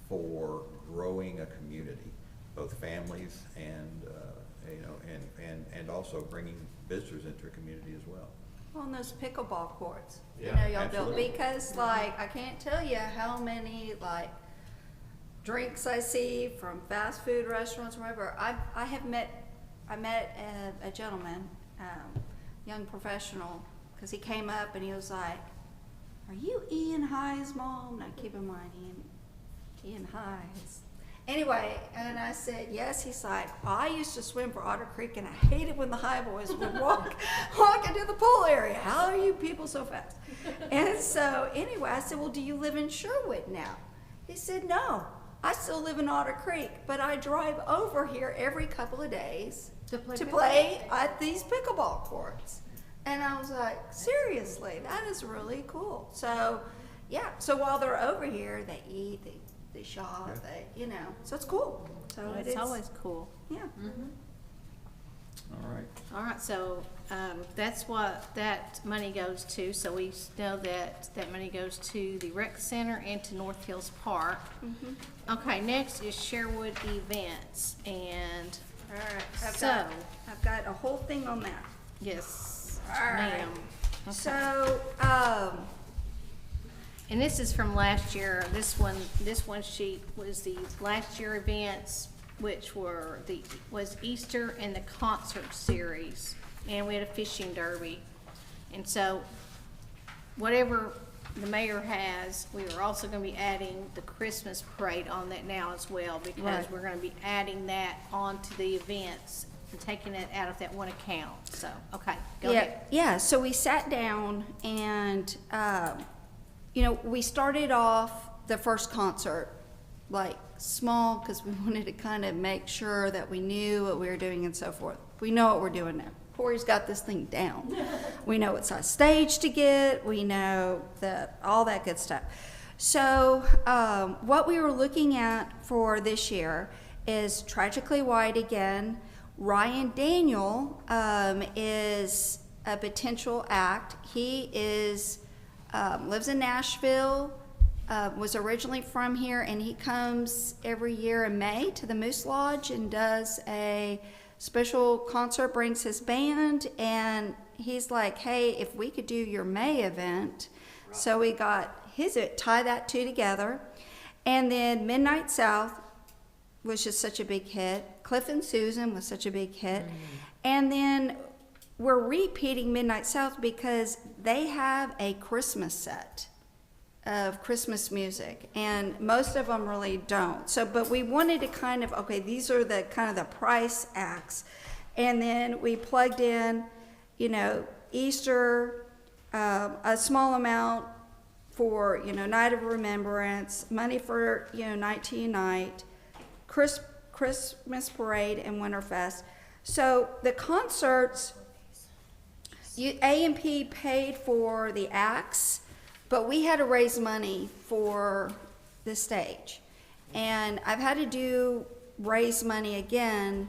for growing a community, both families and, you know, and also bringing visitors into a community as well. On those pickleball courts, you Yeah, know, y'all built, absolutely. because like, I can't tell you how many like drinks I see from fast food restaurants, wherever. I met a gentleman, young professional, cause he came up and he was like, are you Ian High's mom? Now keep in mind, Ian High's. Anyway, and I said, yes. He's like, I used to swim for Otter Creek, and I hated when the high boys would walk into the pool area. How are you people so fast? And so anyway, I said, well, do you live in Sherwood now? He said, no, I still live in Otter Creek, but I drive over here every couple of days to play at these pickleball courts. And I was like, seriously, that is really cool. So, yeah, so while they're over here, they eat, they shop, they, so it's cool. So It's always cool. yeah. All right. All right, so, that's what that money goes to, so we know that that money goes to the rec center and to North Hills Park. Okay, next is Sherwood events, and, All right, so, I've got a whole thing on that. yes, All right. ma'am. Okay. So, And this is from last year. This one sheet was the last year events, which was Easter and the concert series, and we had a fishing derby. And so, whatever the mayor has, we are also gonna be adding the Christmas parade on that now as well, because Right. we're gonna be adding that onto the events and taking it out of that one account. So, okay, go ahead. Yeah, so we sat down and, we started off the first concert, like, small, because we wanted to kind of make sure that we knew what we were doing and so forth. We know what we're doing now. Corey's got this thing down. We know what size stage to get, we know all that good stuff. So, what we were looking at for this year is Tragically White again. Ryan Daniel is a potential act. He lives in Nashville, was originally from here, and he comes every year in May to the Moose Lodge and does a special concert, brings his band, and he's like, hey, if we could do your May event. So we got tie that two together. And then Midnight South was just such a big hit. Cliff and Susan was such a big hit. And then we're repeating Midnight South because they have a Christmas set of Christmas music, and most of them really don't. So, but we wanted to kind of, okay, these are the kind of the price acts. And then we plugged in, Easter, a small amount for, Night of Remembrance, money for, 19 Night, Christmas Parade, and Winterfest. So the concerts, A&P paid for the acts, but we had to raise money for the stage. And I've had to raise money again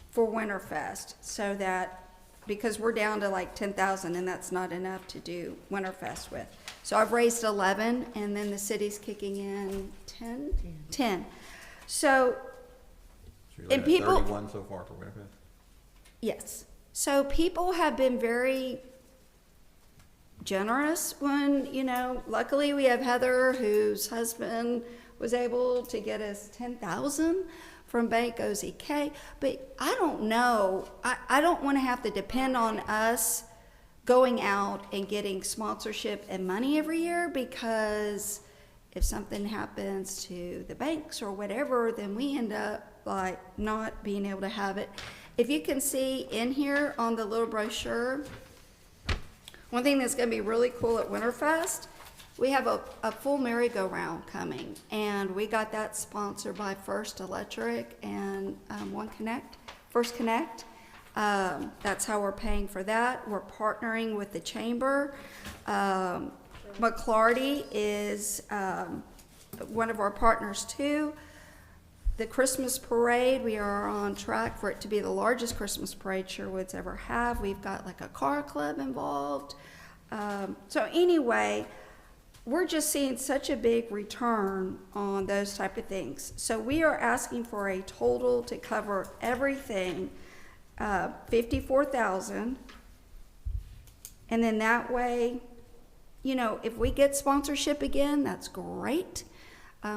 for Winterfest, so that, because we're down to like 10,000, and that's not enough to do Winterfest with. So I've raised 11, and then the city's kicking in 10. So, So you're and looking at people, 31 so far for Winterfest? yes. So people have been very generous when, luckily we have Heather, whose husband was able to get us 10,000 from Bank OZK. But I don't know, I don't want to have to depend on us going out and getting sponsorship and money every year, because if something happens to the banks or whatever, then we end up like not being able to have it. If you can see in here on the little brochure, one thing that's going to be really cool at Winterfest, we have a full merry-go-round coming, and we got that sponsored by First Electric and First Connect. That's how we're paying for that. We're partnering with the chamber. McClarty is one of our partners too. The Christmas parade, we are on track for it to be the largest Christmas parade Sherwood's ever have. We've got like a car club involved. So anyway, we're just seeing such a big return on those type of things. So we are asking for a total to cover everything, $54,000. And then that way, if we get sponsorship again, that's great.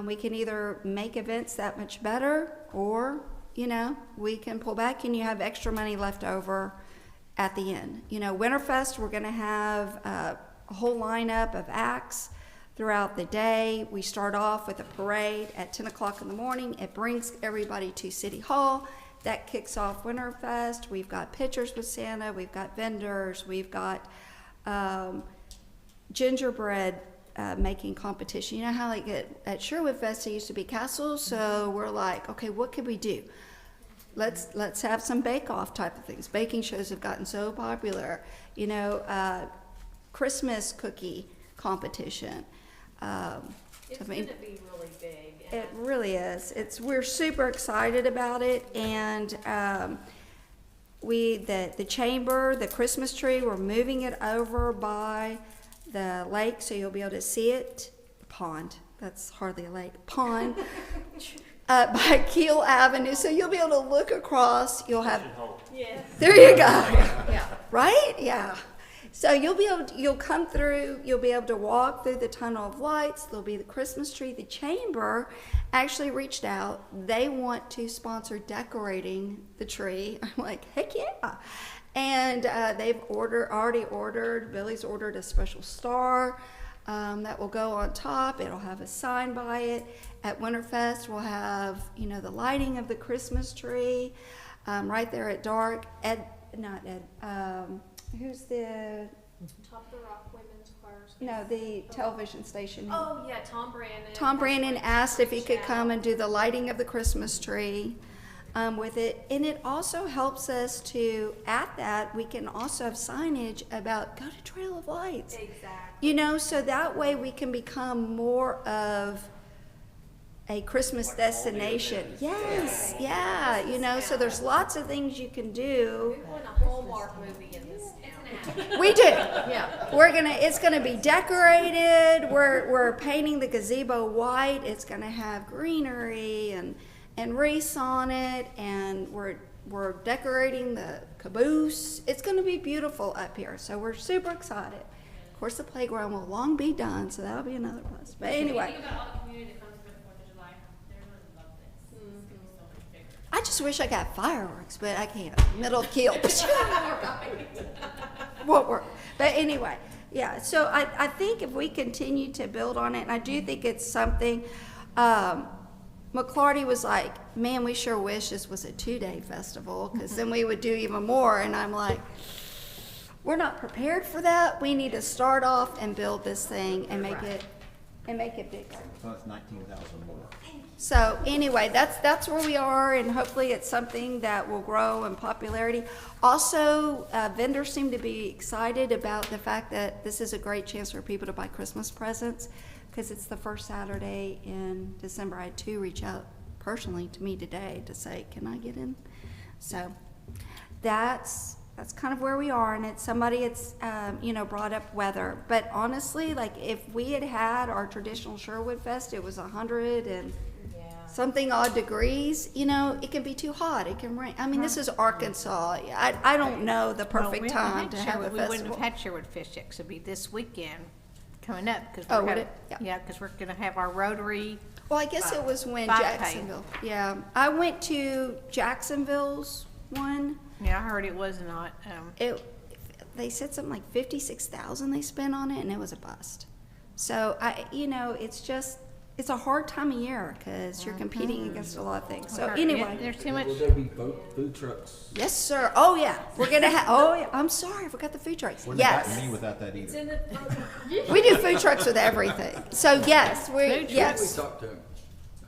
We can either make events that much better, or, we can pull back and you have extra money left over at the end. Winterfest, we're going to have a a whole lineup of acts throughout the day. We start off with a parade at 10 o'clock in the morning. It brings everybody to City Hall. That kicks off Winterfest. We've got pictures with Santa. We've got vendors. We've got gingerbread making competition. You know how like at Sherwood Fest it used to be castles, so we're like, okay, what could we do? Let's have some bake-off type of things. Baking shows have gotten so popular. You know, Christmas cookie competition. It's I mean, gonna be really big. and it really is. We're super excited about it, and the chamber, the Christmas tree, we're moving it over by the lake, so you'll be able to see it. Pond. That's hardly a lake. Pond. By Keel Avenue, so you'll be able to look across. You'll have. Yes. There you go. Yeah. Right? Yeah. So you'll come through, you'll be able to walk through the tunnel of lights. There'll be the Christmas tree. The chamber actually reached out. They want to sponsor decorating the tree. I'm like, heck yeah. And they've already ordered, Billy's ordered a special star that will go on top. It'll have a sign by it. At Winterfest, we'll have, the lighting of the Christmas tree right there at dark. Who's the? Top of the Rock Women's Choirs. No, the television station. Oh, yeah, Tom Brandon. Tom Brandon asked if he could come and do the lighting of the Christmas tree with it. And it also helps us to, at that, we can also have signage about go to Trail of Lights. Exactly. So that way we can become more of a Christmas destination. Yes, yeah, so there's lots of things you can do. We want a Hallmark movie in this town. We do. Yeah. It's gonna be decorated. We're painting the gazebo white. It's gonna have greenery and wreaths on it, and we're decorating the caboose. It's gonna be beautiful up here. So we're super excited. Of course, the playground will long be done, so that'll be another plus. But anyway. Think about all the community that comes for the 4th of July. They're gonna love this. It's gonna be so much bigger. I just wish I got fireworks, but I can't. Middle of Keel. Won't work. But anyway, yeah. So I think if we continue to build on it, and I do think it's something, McClarty was like, man, we sure wish this was a 2-day festival, because then we would do even more. And I'm like, we're not prepared for that. We need to start off and build this thing and make it bigger. So that's 19,000 more. So anyway, that's where we are, and hopefully it's something that will grow in popularity. Also, vendors seem to be excited about the fact that this is a great chance for people to buy Christmas presents, because it's the first Saturday in December. I had 2 reach out personally to me today to say, can I get in? So that's kind of where we are, and it's brought up weather. But honestly, like if we had our traditional Sherwood Fest, it was 100 and something odd degrees, it can be too hot. It can rain. I mean, this is Arkansas. I don't know the perfect time to have a We wouldn't festival. have had Sherwood Fest yet, 'cause it'd be this weekend coming up. Oh, would it? Yeah, because we're gonna have our Rotary. Well, I guess it was when 5K. Jacksonville. Yeah, I went to Jacksonville's one. Yeah, I heard it was not, They said something like 56,000 they spent on it, and it was a bust. So it's a hard time of year because you're competing against a lot of things. So anyway, there's too much. Will there be food trucks? yes, sir. Oh yeah, we're gonna have. Oh yeah, I'm sorry, I forgot the food trucks. Wouldn't have Yes, gotten me without that It's either. in the, we do food trucks with everything. So yes, Food trucks. yes. Who do we talk to?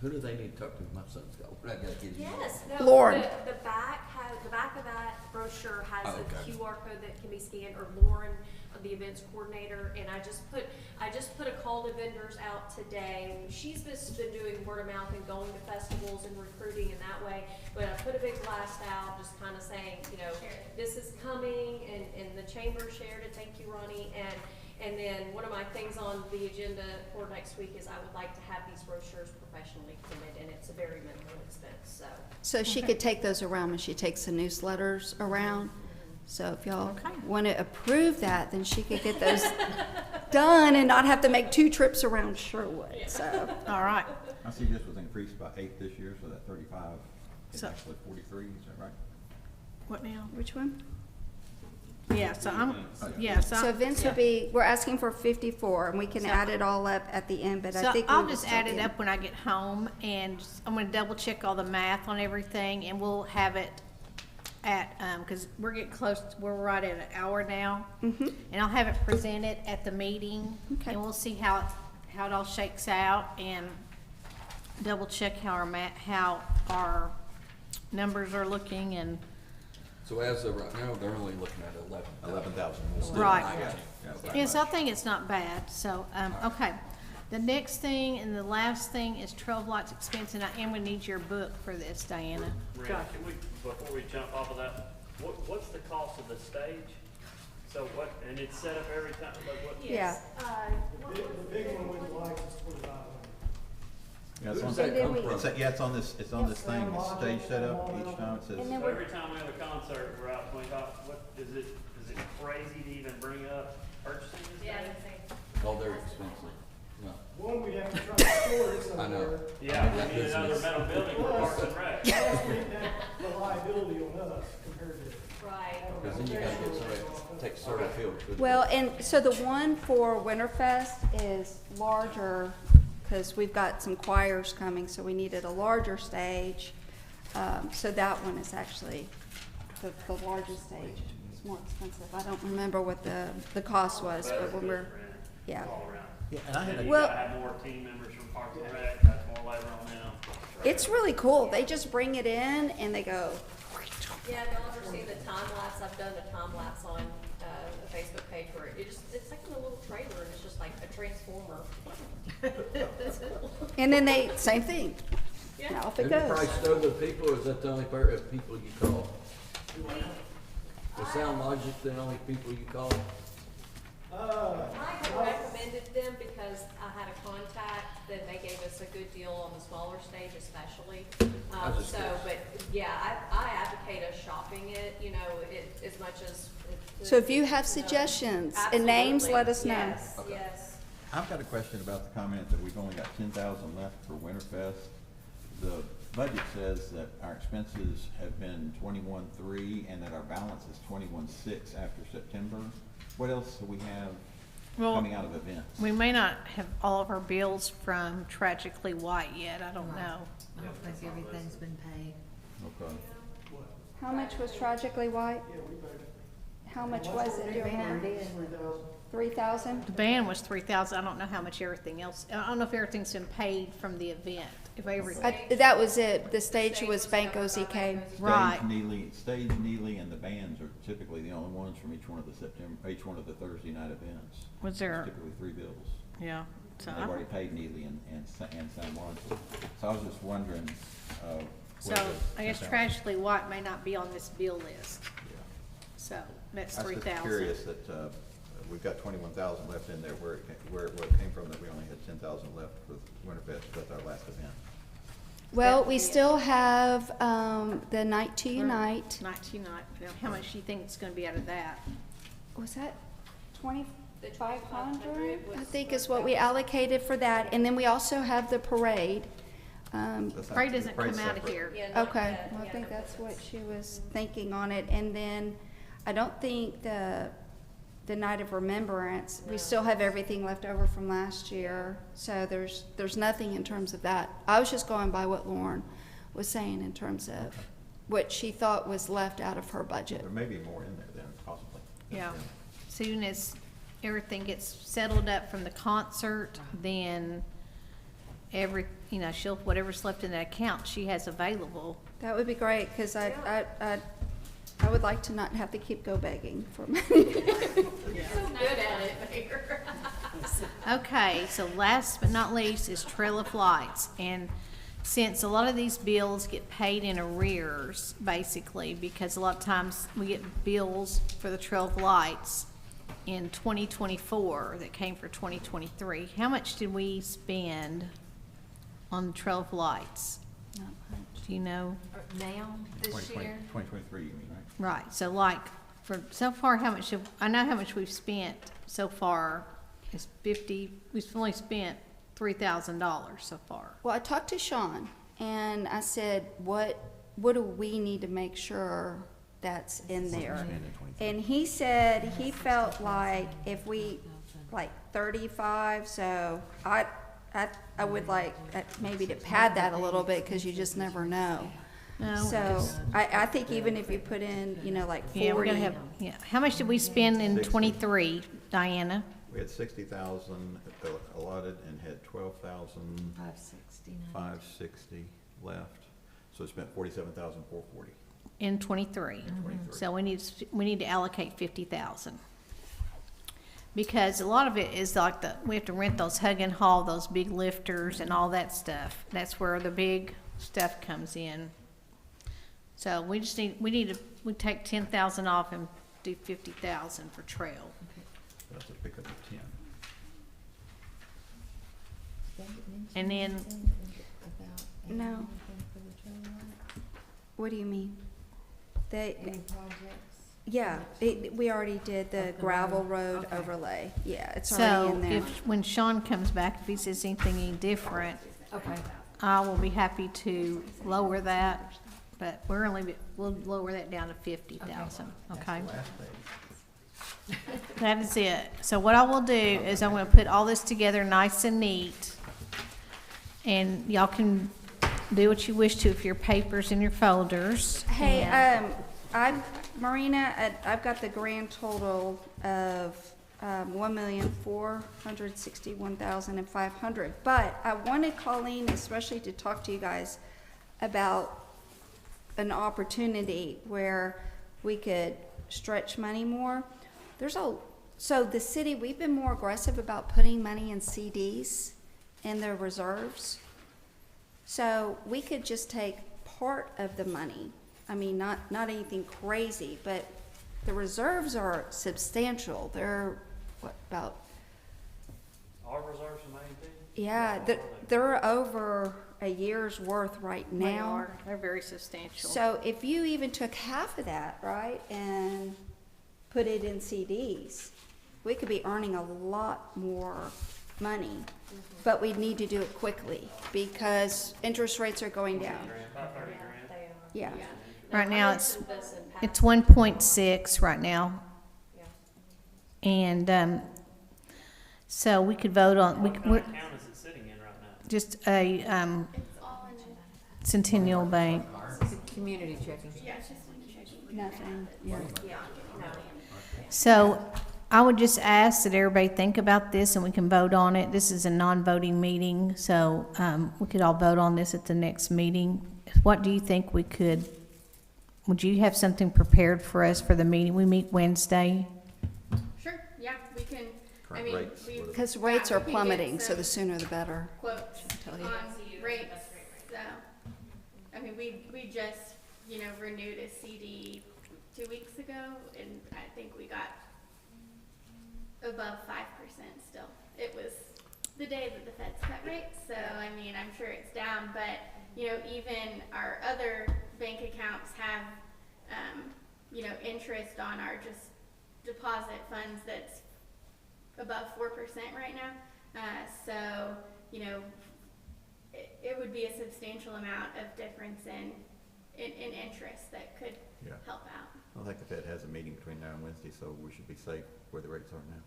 Who do they need to talk to? My son's got, I gotta get his. yes, no, Lauren. the back of that brochure has Oh, okay. a QR code that can be scanned, or Lauren, the events coordinator, and I just put a call to vendors out today. She's just been doing word of mouth and going to festivals and recruiting in that way, but I put a big blast out just kind of saying, this is coming, and the chamber shared it. Thank you, Ronnie. And then one of my things on the agenda for next week is I would like to have these brochures professionally printed, and it's a very minimal expense, So she could take those around when she takes the newsletters around. So if y'all want to approve that, then she could get those done and not have to make 2 trips around Sherwood. So All right. I see this was increased by 8 this year, so that 35 is So- actually 43, is that right? What now? which one? Yeah, so So events will be, we're asking for 54, and we can So- add it all up at the end, but I So think we I'll will just still add it be- up when I get home, and I'm gonna double check all the math on everything, and we'll have it at, cause we're getting close, we're right at an hour now. Mhm. And I'll have it presented at the meeting, Okay. and we'll see how it all shakes out, and double check how how our numbers are looking, and, So as of right now, they're only looking at 11,000. Right. Yeah, yeah, yes, I think it's not bad, so, okay. The next thing and the last thing is Trail of Lights expense, and I am gonna need your book for this, Diana. Rena, can we, before we jump off of that, what's the cost of the stage? So what, and it's set up every time, like what? Yeah. The big one with the lights is 2,500. Yeah, it's Who on, does that then come we- from? it's on this thing, it's stage setup, each time it says. And then So every time we have a concert, we're out $25, what, is it crazy to even bring up purchasing this thing? Oh, they're expensive. No. One, we'd have to try to store it I know. somewhere. Yeah, That we need another business. metal building for Parks and Rec. Plus, we'd have the liability on us compared to. Right. Because then you gotta get somebody, take several fields. Well, and so the one for Winterfest is larger, because we've got some choirs coming, so we needed a larger stage. So that one is actually the largest stage. It's more expensive. I don't remember what the cost was, but when we're, yeah. All around. Yeah, and I had And a, you Well- gotta have more team members from Parks and Rec, that's more labor on them. It's really cool. They just bring it in and they go, Yeah, if y'all ever see the time lapse, I've done the time lapse on, the Facebook page where it's like in a little trailer and it's just like a transformer. and then they, same thing. Yeah. Off it Have you goes. priced other people, or is that the only pair of people you call? Is Sound Logic the only people you call? I had recommended them because I had a contact, that they gave us a good deal on the smaller stage especially. I was just So, curious. but yeah, I advocate us shopping it, you know, as much as. So if you have suggestions and names, Absolutely. let us know. Yes, Okay. yes. I've got a question about the comment that we've only got 10,000 left for Winterfest. The budget says that our expenses have been 21.3 and that our balance is 21.6 after September. What else do we have Well, coming out of events? we may not have all of our bills from Tragically White yet, I don't know. I don't think everything's been paid. Okay. How much was Tragically White? Yeah, we better. How much was it? Do you remember? 3,000. 3,000? The band was 3,000, I don't know how much everything else, I don't know if everything's been paid from the event, if everything. That was it. The stage was Banco ZK. Right. Stage Neely and the bands are typically the only ones from each one of the Thursday night events. Was there, Typically 3 bills. yeah, so, And they've already paid Neely and San Juan. So I was just wondering, so whether I guess 10,000 Tragically White may not be on this bill list, Yeah. so that's I was 3,000. just curious that, we've got 21,000 left in there, where it came from, that we only had 10,000 left for Winterfest, that's our last event. Well, we still have, the Night to Unite. 19 night, you know, how much do you think it's gonna be out of that? Was that 2,500? 2,500 I was think what is what that we was. allocated for that. And then we also have the parade. That's not- Parade the doesn't parade's come out of separate. here. Yeah, not Okay, yet. well, I Yeah, think no, that's what it's- she was thinking on it. And then I don't think the Night of Remembrance, we No. still have everything left over from last year. So there's nothing in terms of that. I was just going by what Lauren was saying in terms of what she thought was left out of her budget. There may be more in there then, possibly. Yeah. Soon as everything gets settled up from the concert, then she'll, whatever's left in that account, she has available. That would be great, because I would like to not have to keep go begging for money. You're so good at it, Mayor. Okay, so last but not least is Trail of Lights, and since a lot of these bills get paid in arrears, basically, because a lot of times we get bills for the Trail of Lights in 2024 that came for 2023. How much did we spend on the Trail of Lights? Not much. Do you know? Now, this 2020 year, 2023, you mean, right? Right, so like, for, so far, how much I know how much we've spent so far is we've only spent $3,000 so far. Well, I talked to Sean, and I said, what do we need to make sure that's in there. Spend in 23. And he said he felt like if we, like 35, so I would like maybe to pad that a little bit, cause you just never know. No, So, I think even if you put in, you know, like 40. yeah, we're gonna have, yeah. How much did we spend in 60. 23, Diana? We had 60,000 allotted and had 12,000 560 left. So it spent 47,440. In 23. 23. So we need to allocate 50,000. Because a lot of it is like we have to rent those hug and haul, those big lifters and all that stuff. That's where the big stuff comes in. So we take 10,000 off and do 50,000 for trail. That's a pickup of 10. And then, No. What do you mean? They, Any projects? yeah, we already did the gravel road overlay. Yeah, it's already so in there. when Sean comes back, if he says anything any different, I will be happy to lower that, but we'll lower that down to 50,000, okay? That is it. So what I will do is I'm gonna put all this together nice and neat, and y'all can do what you wish to with your papers and your folders. Hey, And- Marina, I've got the grand total of, 1,461,500. But I wanted Colleen especially to talk to you guys about an opportunity where we could stretch money more. So the city, we've been more aggressive about putting money in CDs in their reserves. So we could just take part of the money. I mean, not anything crazy, but the reserves are substantial. They're, what, about, Our reserves from AMP? yeah, they're over a year's worth right They now. are, they're very substantial. So if you even took half of that, right, and put it in CDs, we could be earning a lot more money. But we need to do it quickly because interest rates are going down. About 30 grand. Yeah. Right now, it's 1.6 right now. And, so we could vote on, What kind of account is it sitting in right now? just a, It's all in, Centennial Bank. Community checking. yeah, it's just in checking. Nothing, yeah. So I would just ask that everybody think about this and we can vote on it. This is a non-voting meeting, so, we could all vote on this at the next meeting. What do you think would you have something prepared for us for the meeting? We meet Wednesday. Sure, yeah, we can, I Current mean, rates, we. what are they? Because rates yeah, are we can get plummeting, so some the sooner the better. Quotes tell you. on rates, so, I mean, we just, renewed a CD 2 weeks ago, and I think we got above 5% still. It was the day that the Feds cut rates, so, I mean, I'm sure it's down, but, even our other bank accounts have, interest on our just deposit funds that's above 4% right now. So, it would be a substantial amount of difference in interest that could Yeah. help out. I think the Fed has a meeting between now and Wednesday, so we should be safe where the rates are now.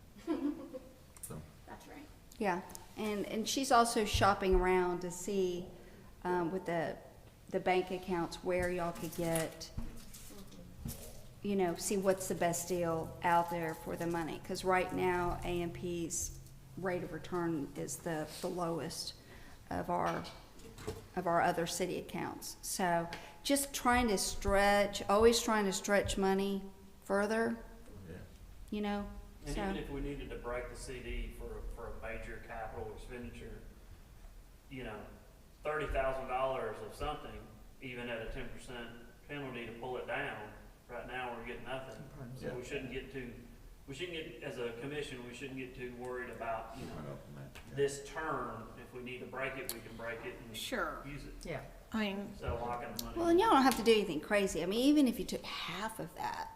So, That's right. Yeah, and she's also shopping around to see, with the bank accounts where y'all could get, see what's the best deal out there for the money. Because right now, AMP's rate of return is the lowest of our other city accounts. So just always trying to stretch money further, yeah. And so. even if we needed to break the CD for a major capital expenditure, $30,000 of something, even at a 10% penalty to pull it down, right now we're getting nothing. So Yeah. we shouldn't get, as a commission, we shouldn't get too worried about, Went up from that. Yeah. this term. If we need to break it, we can break it and Sure. use it. Yeah. I mean, So locking the money. Well, and y'all don't have to do anything crazy. I mean, even if you took half of that,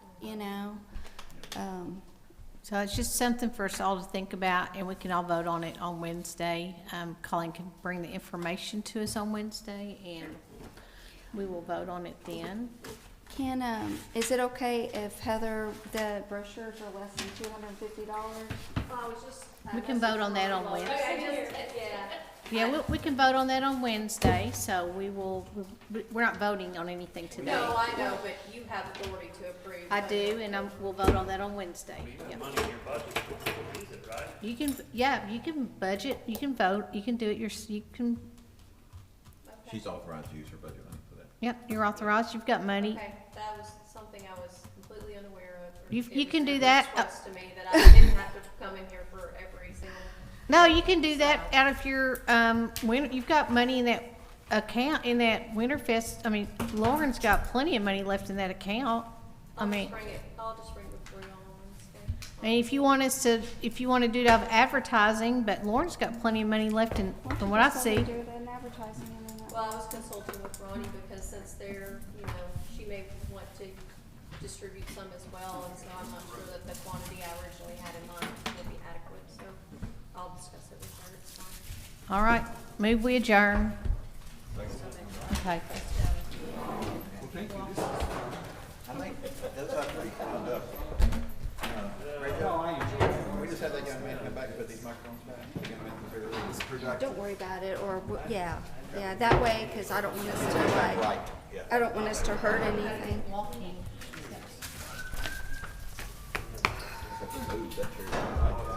so it's just something for us all to think about, and we can all vote on it on Wednesday. Colleen can bring the information to us on Wednesday, and we will vote on it then. Can, is it okay if Heather, the brochures are less than $250? I was just. We can vote on that on Wednesday. Okay, yeah. Yeah, we can vote on that on Wednesday, so we're not voting on anything today. No, I know, but you have authority to approve. I do, and we'll vote on that on Wednesday. I mean, you Yep. have money in your budget, to use it, right? You can, yeah, you can budget, you can vote, you can do it, you can, She's authorized to use her budget money for that. yep, you're authorized, you've got money. Okay, that was something I was completely unaware of. You- It you was can do never that, expressed to me that I didn't have to come in here for every single. No, you can do that out of your, you've got money in that account, in that Winterfest, I mean, Lauren's got plenty of money left in that account. I mean, I'll just bring it before y'all on Wednesday. and if you want us to, if you wanna do it out of advertising, but Lauren's got plenty of money left in, from what I see. Do it in advertising and then that. Well, I was consulting with Ronnie because since they're, she may want to distribute some as well, and so I'm not sure that the quantity I originally had in mind will be adequate, so I'll discuss it with her, it's fine. All right, move we adjourn. Okay. I think that's how we found up. We just had that young man come back and put these microphones back. Don't worry about it, or, yeah, that way, because I don't want us to, Right, yeah. I don't want us to hurt anything. Walking. That's a move, that's your.